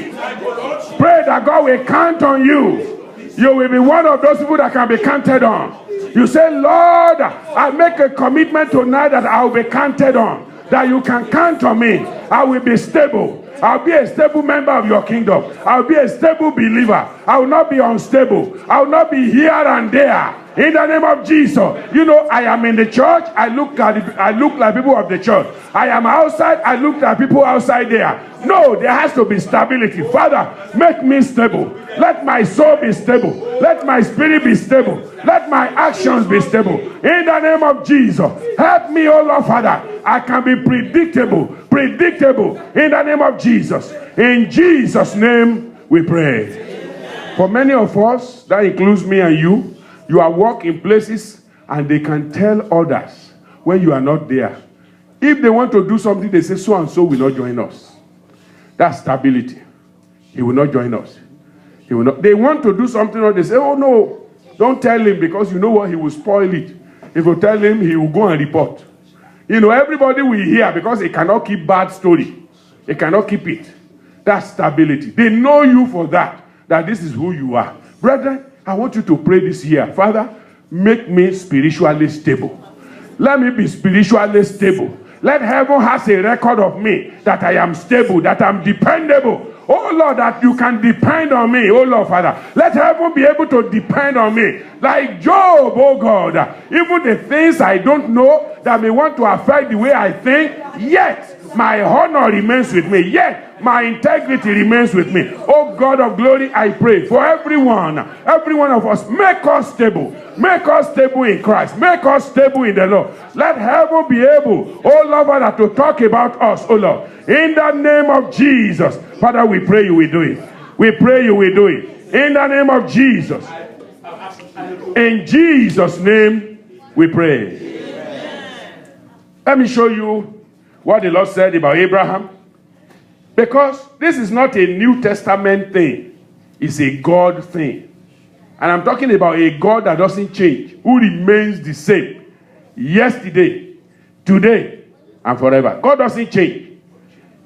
Pray that God will count on you. You will be one of those people that can be counted on. You say, Lord, I make a commitment tonight that I will be counted on. that you can count on me. I will be stable. I'll be a stable member of your kingdom. I'll be a stable believer. I will not be unstable. I will not be here and there. In the name of Jesus. You know, I am in the church. I look like people of the church. I am outside. I look like people outside there. No, there has to be stability. Father, make me stable. Let my soul be stable. Let my spirit be stable. Let my actions be stable. In the name of Jesus. Help me, oh Lord, Father. I can be predictable. Predictable. In the name of Jesus. In Jesus' name we pray. For many of us, that includes me and you are working places and they can tell others when you are not there. If they want to do something, they say so and so will not join us. That's stability. He will not join us. He will not. They want to do something or they say, oh no, don't tell him because you know what, he will spoil it. If you tell him, he will go and report. You know, everybody will hear because he cannot keep bad story. He cannot keep it. That's stability. They know you for that this is who you are. Brethren, I want you to pray this year. Father, make me spiritually stable. Let me be spiritually stable. Let heaven has a record of me that I am stable, that I'm dependable. Oh Lord, that you can depend on me. Oh Lord, Father, let heaven be able to depend on me. Like Job, oh God, even the things I don't know that may want to affect the way I think, yet my honor remains with me. Yet my integrity remains with me. Oh God of glory, I pray for every one of us, make us stable. Make us stable in Christ. Make us stable in the Lord. Let heaven be able, oh Lord, Father, to talk about us, oh Lord. In the name of Jesus. Father, we pray you will do it. We pray you will do it. In the name of Jesus. In Jesus' name we pray. Let me show you what the Lord said about Abraham. Because this is not a New Testament thing. It's a God thing. And I'm talking about a God that doesn't change, who remains the same yesterday, today, and forever. God doesn't change.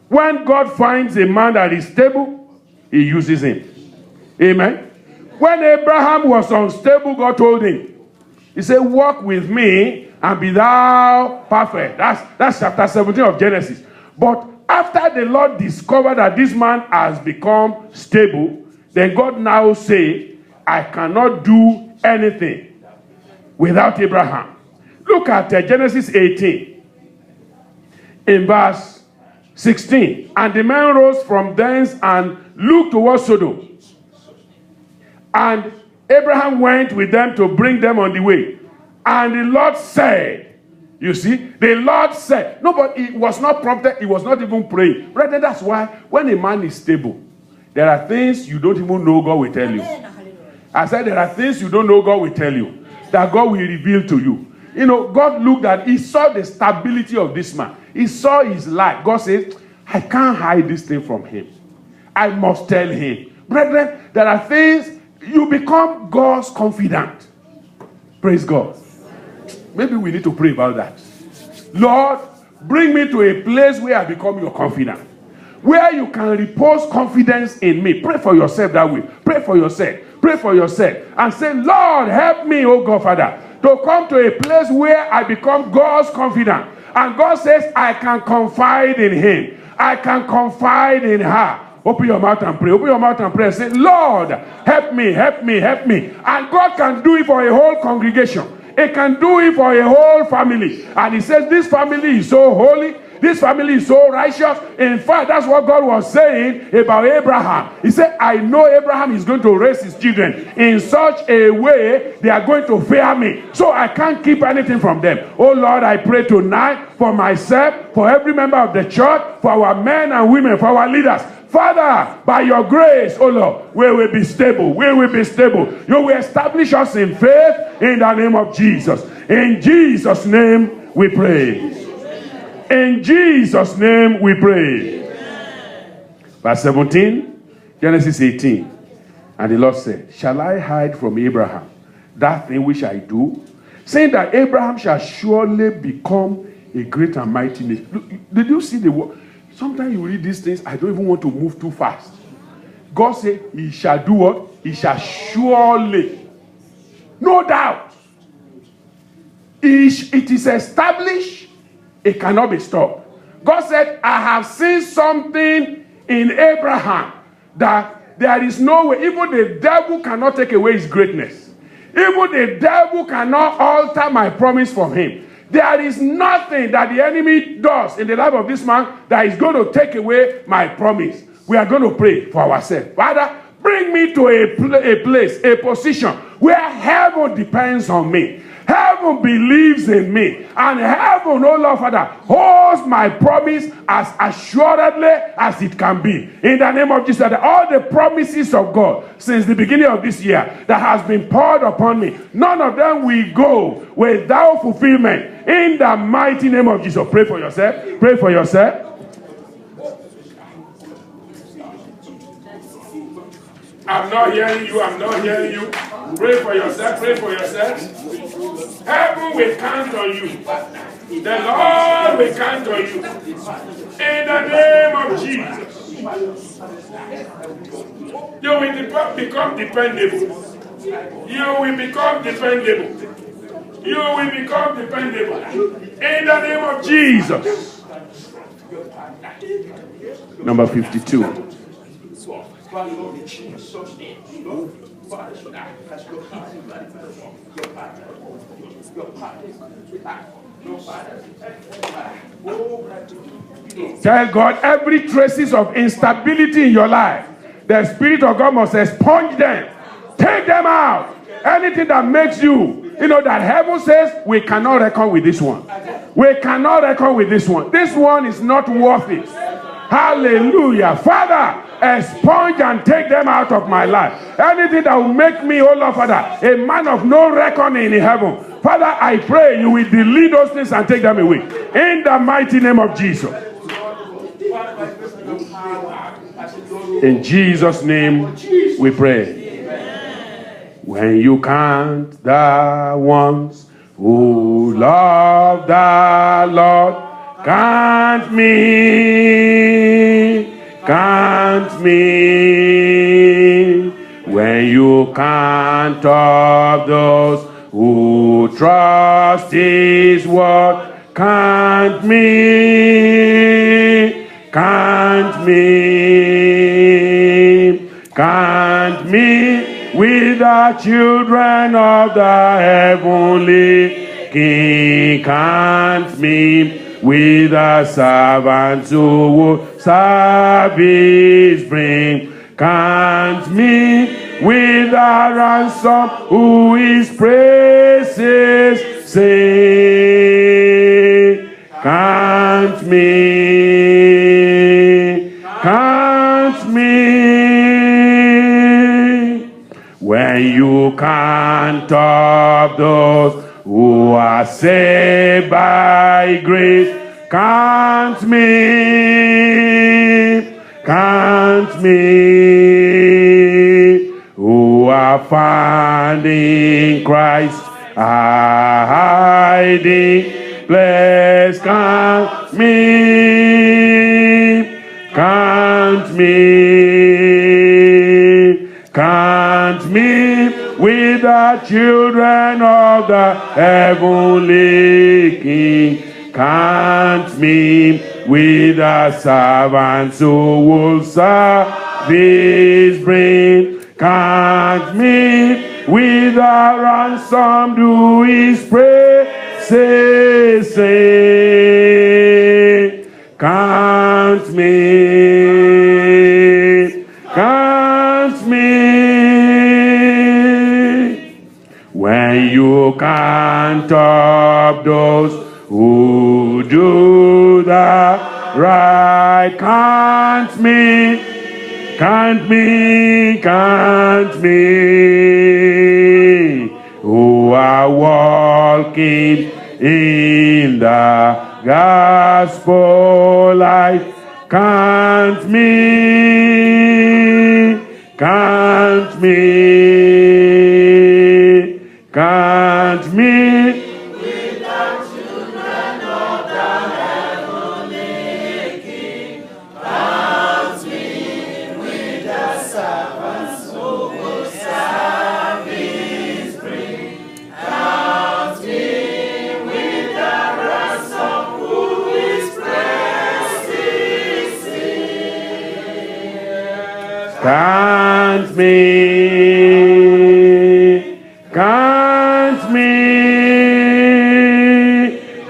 When God finds a man that is stable, he uses him. Amen. When Abraham was unstable, God told him, he said, walk with me and be thou perfect. That's chapter 17 of Genesis. But after the Lord discovered that this man has become stable, then God now say, I cannot do anything without Abraham. Look at Genesis 18 in verse 16. And the man rose from thence and looked towards Sodom. And Abraham went with them to bring them on the way. And the Lord said, you see, the Lord said, no, but he was not prompted, he was not even praying. Rather, that's why when a man is stable, there are things you don't even know God will tell you. I said there are things you don't know God will tell you, that God will reveal to you. You know, God looked at, he saw the stability of this man. He saw his life. God said, I can't hide this thing from him. I must tell him. Brethren, there are things, you become God's confidant. Praise God. Maybe we need to pray about that. Lord, bring me to a place where I become your confidant. Where you can repose confidence in me. Pray for yourself that way. Pray for yourself. Pray for yourself. And say, Lord, help me, oh God, Father, to come to a place where I become God's confidant. And God says, I can confide in him. I can confide in her. Open your mouth and pray. Open your mouth and pray and say, Lord, help me, help me, help me. And God can do it for a whole congregation. He can do it for a whole family. And he says, this family is so holy. This family is so righteous. In fact, that's what God was saying about Abraham. He said, I know Abraham is going to raise his children in such a way they are going to fear me. So I can't keep anything from them. Oh Lord, I pray tonight for myself, for every member of the church, for our men and women, for our leaders. Father, by your grace, oh Lord, we will be stable. We will be stable. You will establish us in faith in the name of Jesus. In Jesus' name we pray. In Jesus' name we pray. Verse 17, Genesis 18. And the Lord said, shall I hide from Abraham that thing which I do? Saying that Abraham shall surely become a great and mighty nation. Did you see the word? Sometimes you read these things, I don't even want to move too fast. God said, he shall do what? He shall surely. No doubt. It is established. It cannot be stopped. God said, I have seen something in Abraham that there is no way, even the devil cannot take away his greatness. Even the devil cannot alter my promise from him. There is nothing that the enemy does in the life of this man that is going to take away my promise. We are going to pray for ourselves. Father, bring me to a place, a position where heaven depends on me. Heaven believes in me. And heaven, oh Lord Father, holds my promise as assuredly as it can be. In the name of Jesus, all the promises of God since the beginning of this year that has been poured upon me, none of them will go without fulfillment. In the mighty name of Jesus. Pray for yourself. Pray for yourself. I'm not hearing you. I'm not hearing you. Pray for yourself. Pray for yourself. Heaven will count on you. The Lord will count on you. In the name of Jesus. You will become dependable. You will become dependable. You will become dependable. In the name of Jesus. Number 52. Tell God every traces of instability in your life, the Spirit of God must expunge them. Take them out. Anything that makes you, that heaven says, we cannot reckon with this one. We cannot reckon with this one. This one is not worth it. Hallelujah. Father, expunge and take them out of my life. Anything that will make me, oh Lord Father, a man of no reckoning in heaven. Father, I pray you will delete those things and take them away. In the mighty name of Jesus. In Jesus' name we pray. When you count the ones who love the Lord, count me. Count me. When you count up those who trust His word, count me. Count me. Count me with the children of the heavenly King. Count me with the servants who will service bring. Count me with the ransom who His praises sing. Count me. Count me. When you count up those who are saved by grace, count me. Count me. Who are found in Christ, are hiding place. Count me. Count me. Count me with the children of the heavenly King. Count me with the servants who will service bring. Count me with the ransom to His praises sing. Count me. Count me. When you count up those who do the right, count me. Count me, count me, who are walking in the gospel light. Count me, count me, count me. Count me, count me,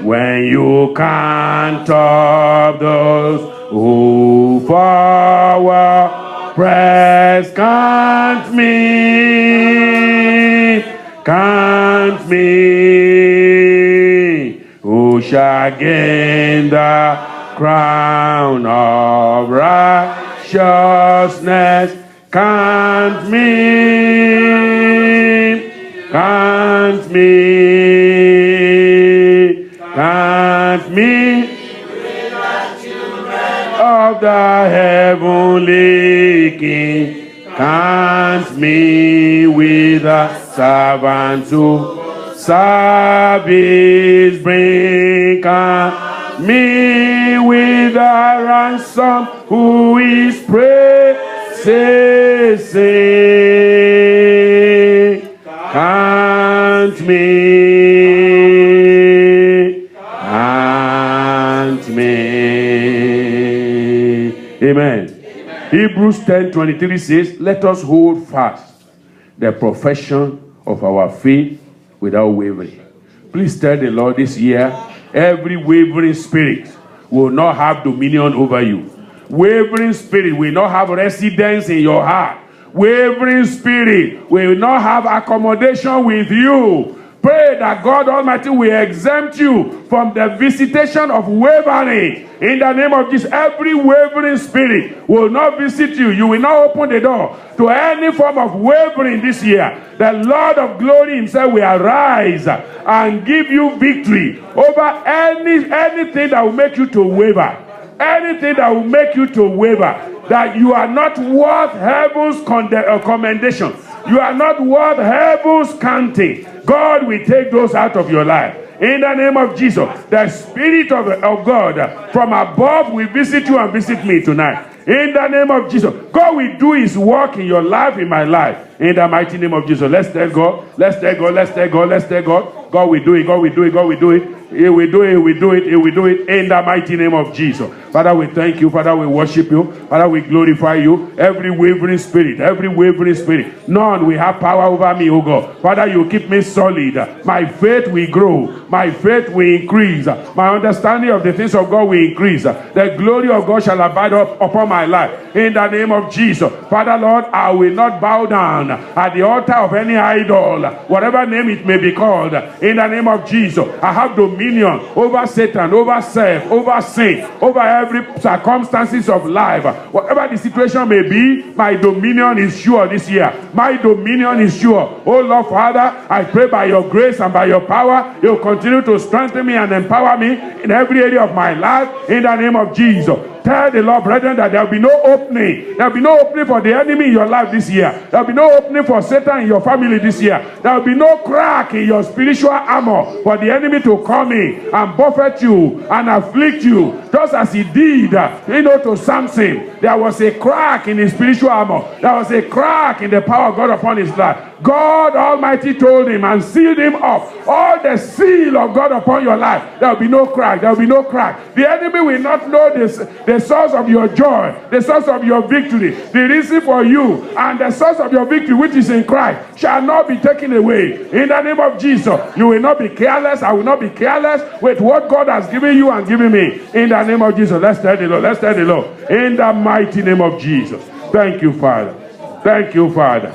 when you count up those who forward press. Count me, who shall gain the crown of righteousness. Count me, count me, count me, of the heavenly King. Count me with the servants who service bring. Count me with the ransom who is praises sing. Count me, count me. Amen. Hebrews 10:23 says, let us hold fast the profession of our faith without wavering. Please tell the Lord this year, every wavering spirit will not have dominion over you. Wavering spirit will not have residence in your heart. Wavering spirit will not have accommodation with you. Pray that God Almighty will exempt you from the visitation of wavering. In the name of Jesus, every wavering spirit will not visit you. You will not open the door to any form of wavering this year. The Lord of glory himself will arise and give you victory over anything that will make you to waver. Anything that will make you to waver. That you are not worth heaven's commendation. You are not worth heaven's counting. God will take those out of your life. In the name of Jesus, the Spirit of God from above will visit you and visit me tonight. In the name of Jesus, God will do his work in your life, in my life. In the mighty name of Jesus, let's tell God, let's tell God, let's tell God, let's tell God. God will do it, God will do it, God will do it. He will do it, He will do it, He will do it in the mighty name of Jesus. Father, we thank you. Father, we worship you. Father, we glorify you. Every wavering spirit, none will have power over me, oh God. Father, you keep me solid. My faith will grow. My faith will increase. My understanding of the things of God will increase. The glory of God shall abide upon my life. In the name of Jesus. Father, Lord, I will not bow down at the altar of any idol, whatever name it may be called. In the name of Jesus, I have dominion over Satan, over self, over sin, over every circumstances of life. Whatever the situation may be, my dominion is sure this year. My dominion is sure. Oh Lord Father, I pray by your grace and by your power, you'll continue to strengthen me and empower me in every area of my life. In the name of Jesus. Tell the Lord, brethren, that there will be no opening. There will be no opening for the enemy in your life this year. There will be no opening for Satan in your family this year. There will be no crack in your spiritual armor for the enemy to come in and buffet you and afflict you. Just as he did, to Samson. There was a crack in his spiritual armor. There was a crack in the power of God upon his life. God Almighty told him and sealed him up. All the seal of God upon your life. There will be no crack. There will be no crack. The enemy will not know this. The source of your joy, the source of your victory, the reason for you, and the source of your victory, which is in Christ, shall not be taken away. In the name of Jesus, you will not be careless. I will not be careless with what God has given you and given me. In the name of Jesus, let's tell the Lord. Let's tell the Lord. In the mighty name of Jesus. Thank you, Father. Thank you, Father.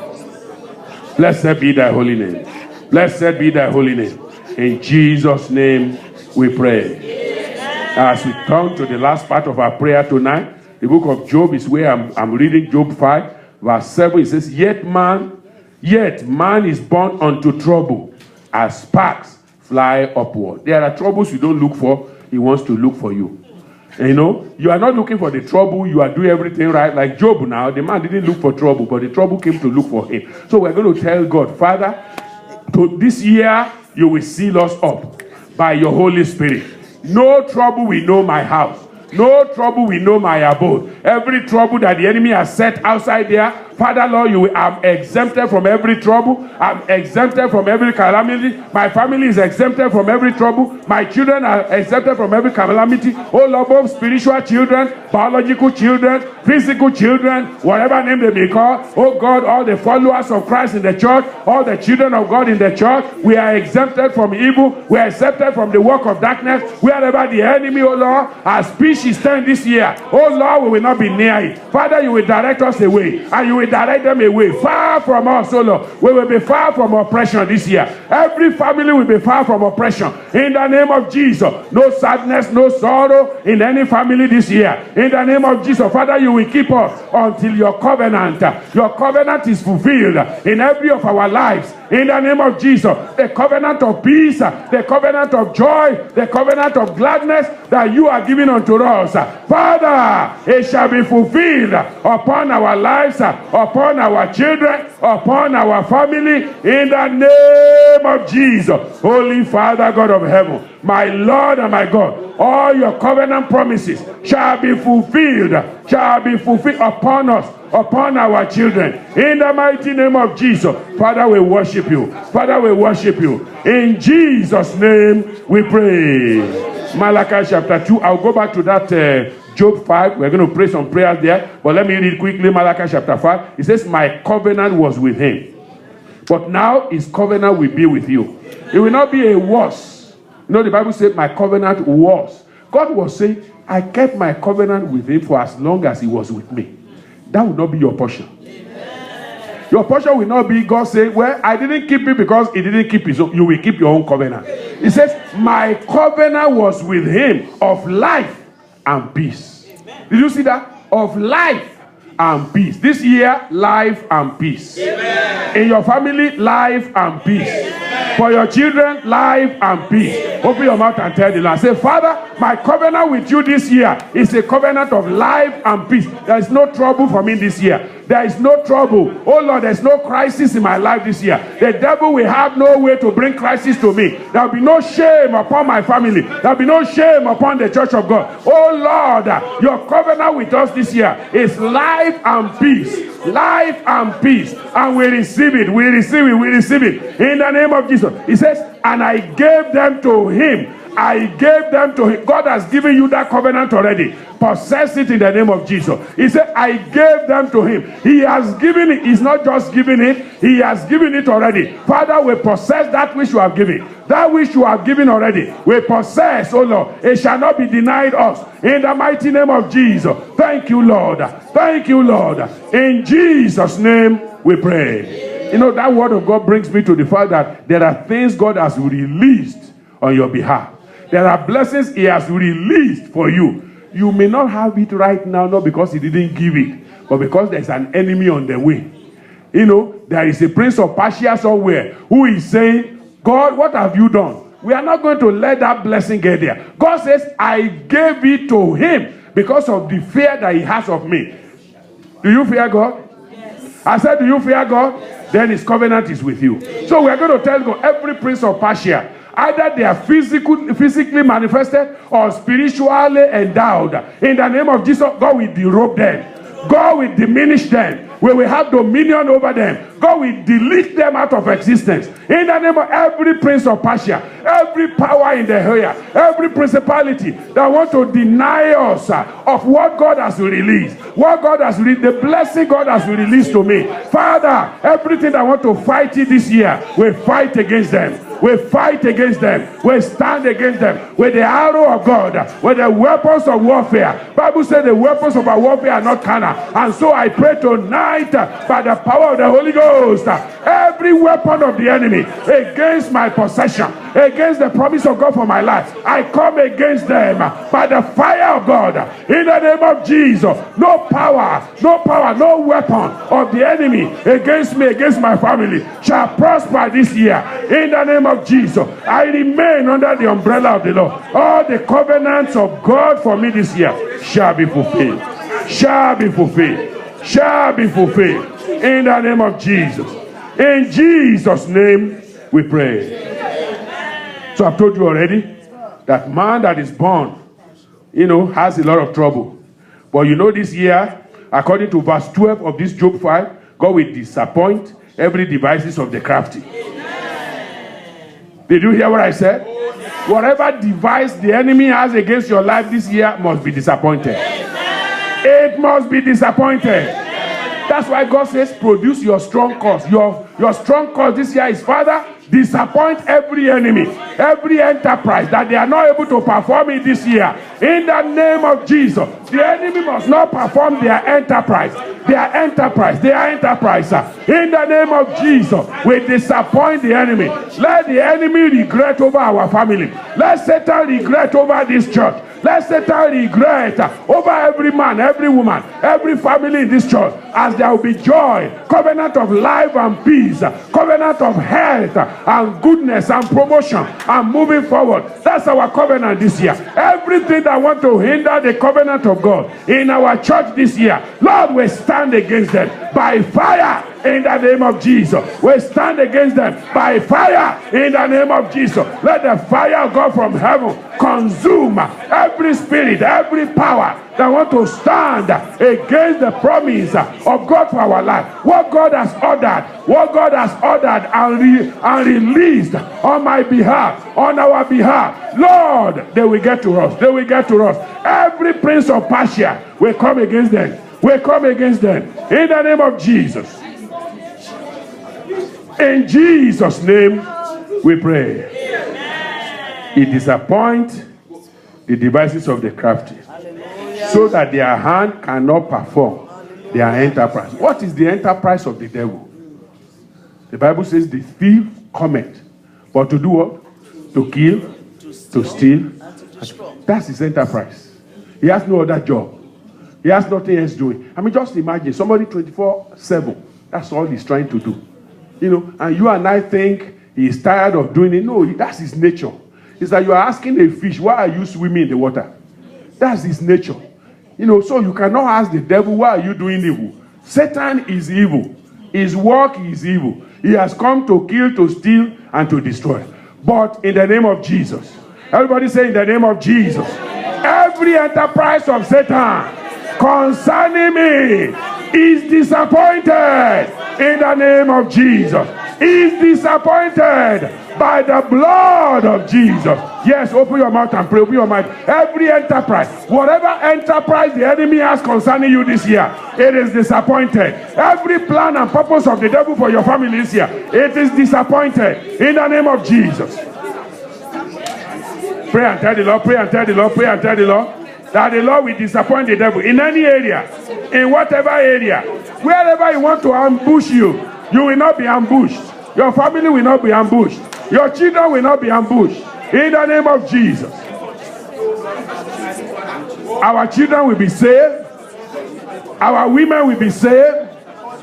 Blessed be thy holy name. Blessed be thy holy name. In Jesus' name we pray. As we come to the last part of our prayer tonight, the book of Job is where I'm reading Job 5, verse 7. It says, Yet man is born unto trouble, as sparks fly upward. There are troubles you don't look for. He wants to look for you. And you are not looking for the trouble. You are doing everything right. Like Job now, the man didn't look for trouble, but the trouble came to look for him. So we're going to tell God, Father, this year you will seal us up by your Holy Spirit. No trouble will know my house. No trouble will know my abode. Every trouble that the enemy has set outside there Father, Lord, I'm exempted from every trouble. I'm exempted from every calamity. My family is exempted from every trouble. My children are exempted from every calamity. Oh Lord, both spiritual children, biological children, physical children, whatever name they may call. Oh God, all the followers of Christ in the church, all the children of God in the church, we are exempted from evil. We are exempted from the work of darkness. Wherever the enemy, oh Lord, our speech is turned this year, oh Lord, we will not be near it. Father, you will direct us away, and you will direct them away, far from us, oh Lord. We will be far from oppression this year. Every family will be far from oppression. In the name of Jesus, no sadness, no sorrow in any family this year. In the name of Jesus, Father, you will keep us until your covenant is fulfilled in every of our lives. In the name of Jesus, the covenant of peace, the covenant of joy, the covenant of gladness that you are giving unto us. Father, it shall be fulfilled upon our lives, upon our children, upon our family, in the name of Jesus. Holy Father, God of heaven, my Lord and my God, all your covenant promises shall be fulfilled upon us, upon our children, in the mighty name of Jesus. Father, we worship you. Father, we worship you. In Jesus' name we pray. Malachi chapter 2. I'll go back to that Job 5. We're going to pray some prayers there, but let me read quickly Malachi chapter 5. It says, my covenant was with him, but now his covenant will be with you. It will not be a was. You know, the Bible said my covenant was. God was saying, I kept my covenant with him for as long as he was with me. That will not be your portion. Amen. Your portion will not be God saying, well, I didn't keep it because he didn't keep his own. You will keep your own covenant. Amen. He says, my covenant was with him of life and peace. Amen. Did you see that? Of life and peace. This year, life and peace. Amen. In your family, life and peace. Amen. For your children, life and peace. Amen. Open your mouth and tell the Lord. Say, Father, my covenant with you this year is a covenant of life and peace. There is no trouble for me this year. There is no trouble. Oh Lord, there's no crisis in my life this year. The devil will have no way to bring crisis to me. There will be no shame upon my family. There will be no shame upon the church of God. Oh Lord, your covenant with us this year is life and peace. Life and peace. And we receive it. We receive it. We receive it. In the name of Jesus. He says, and I gave them to him. I gave them to him. God has given you that covenant already. Possess it in the name of Jesus. He said, I gave them to him. He has given it. He's not just giving it. He has given it already. Father, we possess that which you have given. That which you have given already. We possess, oh Lord. It shall not be denied us. In the mighty name of Jesus. Thank you, Lord. Thank you, Lord. In Jesus' name we pray. You know, that word of God brings me to the fact that there are things God has released on your behalf. There are blessings he has released for you. You may not have it right now, not because he didn't give it, but because there's an enemy on the way. You know, there is a prince of Persia somewhere who is saying, God, what have you done? We are not going to let that blessing get there. God says, I gave it to him because of the fear that he has of me. Do you fear God? Yes. I said, do you fear God? Yes. Then his covenant is with you. So we are going to tell God, every prince of Persia, either they are physically manifested or spiritually endowed. In the name of Jesus, God will derobe them. God will diminish them. We will have dominion over them. God will delete them out of existence. In the name of every prince of Persia, every power in the air, every principality that want to deny us of what God has released, what God has released, the blessing God has released to me. Father, everything that want to fight it this year, we fight against them. We fight against them. We stand against them with the arrow of God, with the weapons of warfare. Bible says the weapons of our warfare are not carnal. And so I pray tonight by the power of the Holy Ghost, every weapon of the enemy against my possession, against the promise of God for my life, I come against them by the fire of God. In the name of Jesus, no power, no weapon of the enemy against me, against my family shall prosper this year. In the name of Jesus, I remain under the umbrella of the Lord. All the covenants of God for me this year shall be fulfilled. Shall be fulfilled. Shall be fulfilled. In the name of Jesus. In Jesus' name we pray. So I've told you already that man that is born, has a lot of trouble. But this year, according to verse 12 of this Job 5, God will disappoint every devices of the crafty. Did you hear what I said? Whatever device the enemy has against your life this year must be disappointed. It must be disappointed. That's why God says, produce your strong cause. Your strong cause this year is, Father, disappoint every enemy, every enterprise that they are not able to perform it this year. In the name of Jesus, the enemy must not perform their enterprise. In the name of Jesus, we disappoint the enemy. Let the enemy regret over our family. Let Satan regret over this church. Let Satan regret over every man, every woman, every family in this church, as there will be joy, covenant of life and peace, covenant of health and goodness and promotion and moving forward. That's our covenant this year. Everything that wants to hinder the covenant of God in our church this year, Lord, we stand against them by fire. In the name of Jesus, we stand against them by fire. In the name of Jesus, let the fire of God from heaven consume every spirit, every power that want to stand against the promise of God for our life. What God has ordered and released on my behalf, on our behalf, Lord, they will get to us. Every prince of Persia will come against them. In the name of Jesus. In Jesus' name we pray. It disappoints the devices of the crafty, so that their hand cannot perform their enterprise. What is the enterprise of the devil? The Bible says the thief cometh, but to do what? To kill, to steal. That's his enterprise. He has no other job. He has nothing else doing. I mean, just imagine somebody 24/7. That's all he's trying to do. And you and I think he's tired of doing it. No, that's his nature. It's like you are asking a fish, why are you swimming in the water? That's his nature. So you cannot ask the devil, why are you doing evil? Satan is evil. His work is evil. He has come to kill, to steal, and to destroy. But in the name of Jesus, everybody say, in the name of Jesus, every enterprise of Satan concerning me is disappointed. In the name of Jesus, is disappointed by the blood of Jesus. Yes, open your mouth and pray. Open your mouth. Every enterprise, whatever enterprise the enemy has concerning you this year, it is disappointed. Every plan and purpose of the devil for your family this year, it is disappointed. In the name of Jesus. Pray and tell the Lord, pray and tell the Lord, pray and tell the Lord that the Lord will disappoint the devil in any area, in whatever area. Wherever you want to ambush you, you will not be ambushed. Your family will not be ambushed. Your children will not be ambushed. In the name of Jesus. Our children will be saved. Our women will be saved.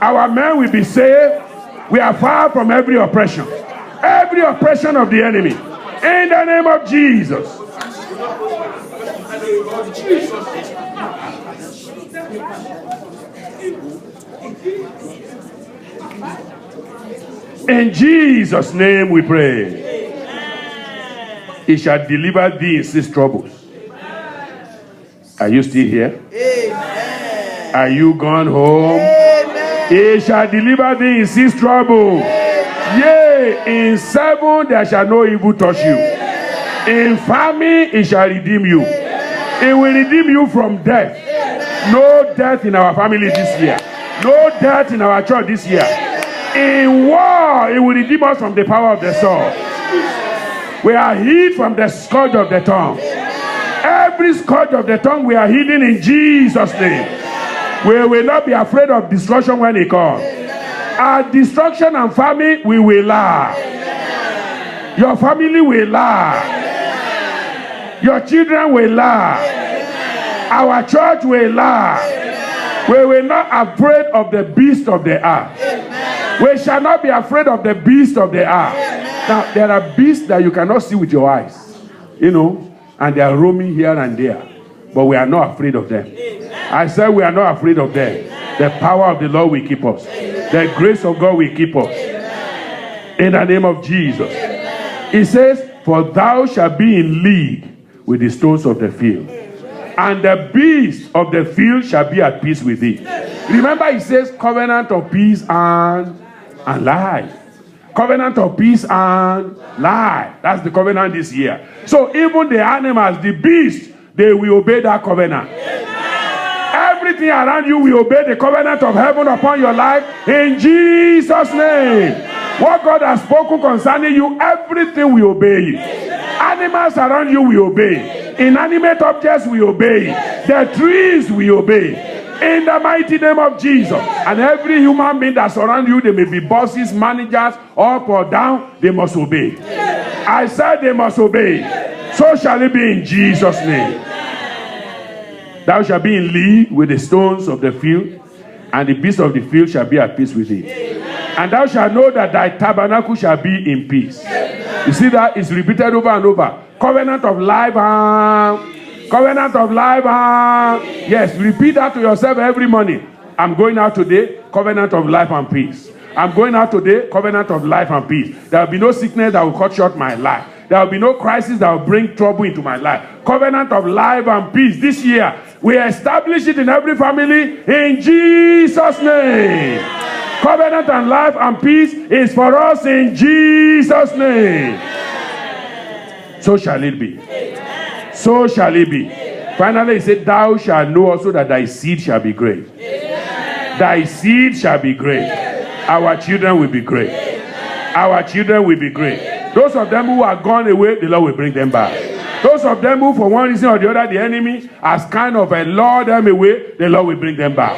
Our men will be saved. We are far from every oppression. Every oppression of the enemy. In the name of Jesus. In Jesus' name we pray. Amen. He shall deliver thee in 6 troubles. Are you still here? Amen. Are you gone home? Amen. He shall deliver thee in 6 troubles. Yea, in 7 there shall no evil touch you. In famine he shall redeem you. He will redeem you from death. No death in our family this year. No death in our church this year. In war, it will redeem us from the power of the sword. We are healed from the scourge of the tongue. Every scourge of the tongue, we are healing in Jesus' name. We will not be afraid of destruction when it comes. Our destruction and famine, we will laugh. Your family will laugh. Your children will laugh. Our church will laugh. We will not be afraid of the beast of the earth. We shall not be afraid of the beast of the earth. Now, there are beasts that you cannot see with your eyes, and they are roaming here and there. But we are not afraid of them. I said we are not afraid of them. The power of the Lord will keep us. The grace of God will keep us. In the name of Jesus. It says, for thou shalt be in league with the stones of the field, and the beasts of the field shall be at peace with thee. Remember, it says covenant of peace and life. Covenant of peace and life. That's the covenant this year. So even the animals, the beasts, they will obey that covenant. Everything around you will obey the covenant of heaven upon your life in Jesus' name. What God has spoken concerning you, everything will obey you. Animals around you will obey. Inanimate objects will obey. The trees will obey. In the mighty name of Jesus. And every human being that surrounds you, they may be bosses, managers, up or down, they must obey. I said they must obey. So shall it be in Jesus' name. Thou shalt be in league with the stones of the field, and the beasts of the field shall be at peace with thee. And thou shalt know that thy tabernacle shall be in peace. You see that? It's repeated over and over. Covenant of life covenant of life. Yes, repeat that to yourself every morning. I'm going out today, covenant of life and peace. I'm going out today, covenant of life and peace. There will be no sickness that will cut short my life. There will be no crisis that will bring trouble into my life. Covenant of life and peace this year. We establish it in every family in Jesus' name. Covenant and life and peace is for us in Jesus' name. So shall it be. So shall it be. Finally, he said, thou shalt know also that thy seed shall be great. Thy seed shall be great. Our children will be great. Our children will be great. Those of them who are gone away, the Lord will bring them back. Those of them who, for one reason or the other, the enemy has kind of lured them away, the Lord will bring them back.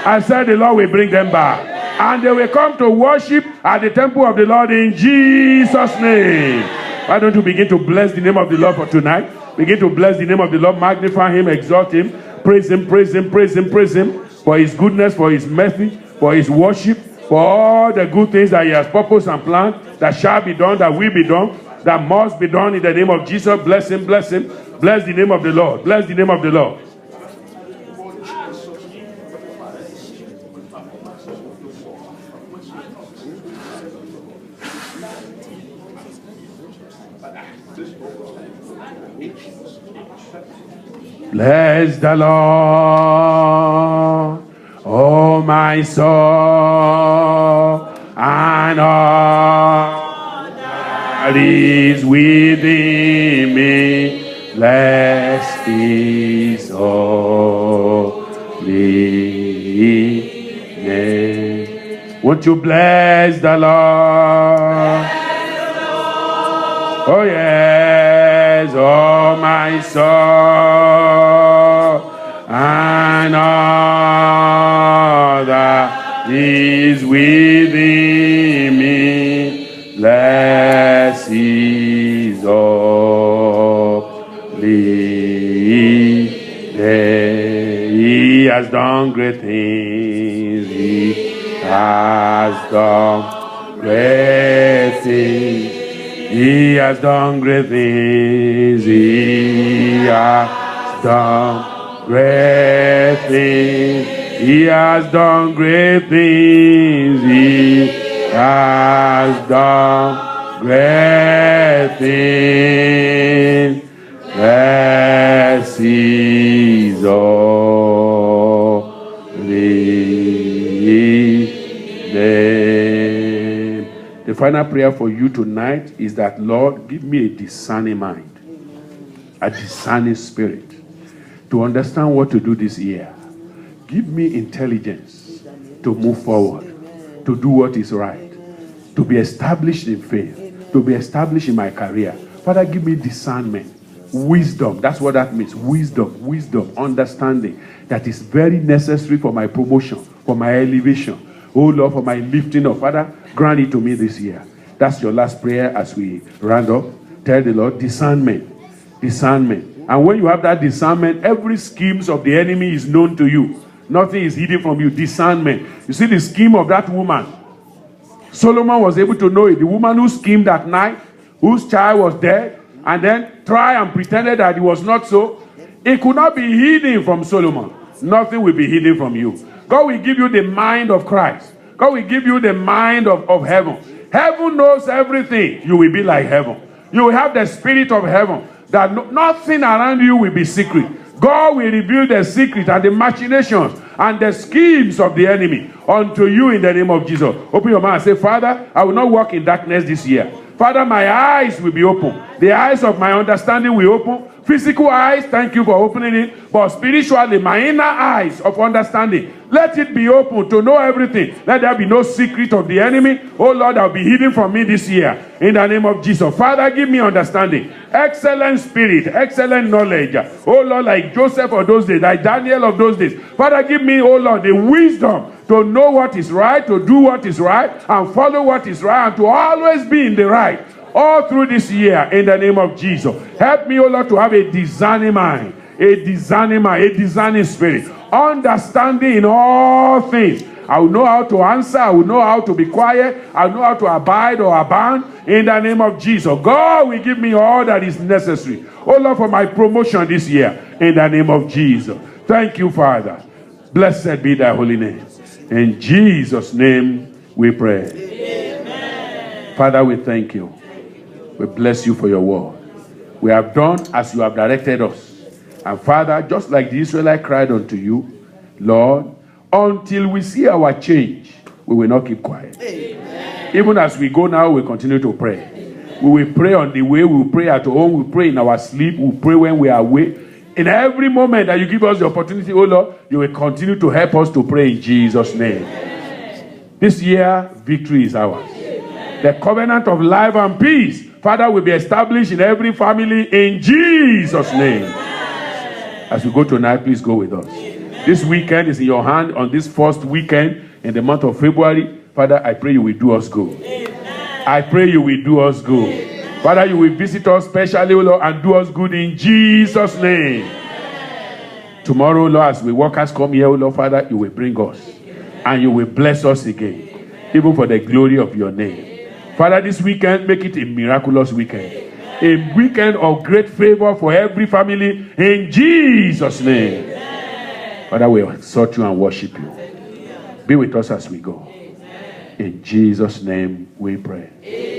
I said the Lord will bring them back. And they will come to worship at the temple of the Lord in Jesus' name. Why don't you begin to bless the name of the Lord for tonight? Begin to bless the name of the Lord, magnify him, exalt him, praise him, praise him, praise him, praise him for his goodness, for his mercy, for his worship, for all the good things that he has purposed and planned, that shall be done, that will be done, that must be done in the name of Jesus. Bless him, bless him. Bless the name of the Lord. Bless the name of the Lord. Bless the Lord, oh my soul, and all that is within me. Bless his holy name. Won't you bless the Lord? Oh yes, oh my soul, and all that is within me, bless his holy name. He has done great things. He has done great things. He has done great things. He has done great things. He has done great things. He has done great things. Bless his holy name. The final prayer for you tonight is that, Lord, give me a discerning mind, a discerning spirit, to understand what to do this year. Give me intelligence to move forward, to do what is right, to be established in faith, to be established in my career. Father, give me discernment, wisdom. That's what that means. Wisdom, understanding that is very necessary for my promotion, for my elevation. Oh Lord, for my lifting up. Father, grant it to me this year. That's your last prayer as we round up. Tell the Lord, discernment. And when you have that discernment, every schemes of the enemy is known to you. Nothing is hidden from you. Discernment. You see the scheme of that woman. Solomon was able to know it. The woman who schemed at night, whose child was dead, and then tried and pretended that it was not so. It could not be hidden from Solomon. Nothing will be hidden from you. God will give you the mind of Christ. God will give you the mind of heaven. Heaven knows everything. You will be like heaven. You will have the spirit of heaven. That nothing around you will be secret. God will reveal the secret and the machinations and the schemes of the enemy unto you in the name of Jesus. Open your mouth and say, Father, I will not walk in darkness this year. Father, my eyes will be open. The eyes of my understanding will open. Physical eyes, thank you for opening it. But spiritually, my inner eyes of understanding, let it be open to know everything. Let there be no secret of the enemy. Oh Lord, I'll be hidden from me this year. In the name of Jesus. Father, give me understanding. Excellent spirit, excellent knowledge. Oh Lord, like Joseph of those days, like Daniel of those days. Father, give me, oh Lord, the wisdom to know what is right, to do what is right, and follow what is right, and to always be in the right. All through this year, in the name of Jesus. Help me, O Lord, to have a discerning mind, a discerning mind, a discerning spirit. Understanding in all things. I will know how to answer. I will know how to be quiet. I will know how to abide or abound in the name of Jesus. God will give me all that is necessary. Oh Lord, for my promotion this year, in the name of Jesus. Thank you, Father. Blessed be thy holy name. In Jesus' name we pray. Amen. Father, we thank you. We bless you for your word. We have done as you have directed us. And Father, just like the Israelites cried unto you, Lord, until we see our change, we will not keep quiet. Amen. Even as we go now, we continue to pray. Amen. We will pray on the way, we will pray at home, we will pray in our sleep, we will pray when we are awake. In every moment that you give us the opportunity, oh Lord, you will continue to help us to pray in Jesus' name. Amen. This year, victory is ours. Amen. The covenant of life and peace, Father, will be established in every family in Jesus' name. Amen. As we go tonight, please go with us. Amen. This weekend is in your hand. On this first weekend in the month of February, Father, I pray you will do us good. Amen. I pray you will do us good. Amen. Father, you will visit us specially, Lord, and do us good in Jesus' name. Amen. Tomorrow, Lord, as we workers come here, Lord, Father, you will bring us. Amen. And you will bless us again, amen, even for the glory of your name. Father, this weekend, make it a miraculous weekend. Amen. A weekend of great favor for every family in Jesus' name. Amen. Father, we exalt you and worship you. Be with us as we go. Amen. In Jesus' name we pray. Amen.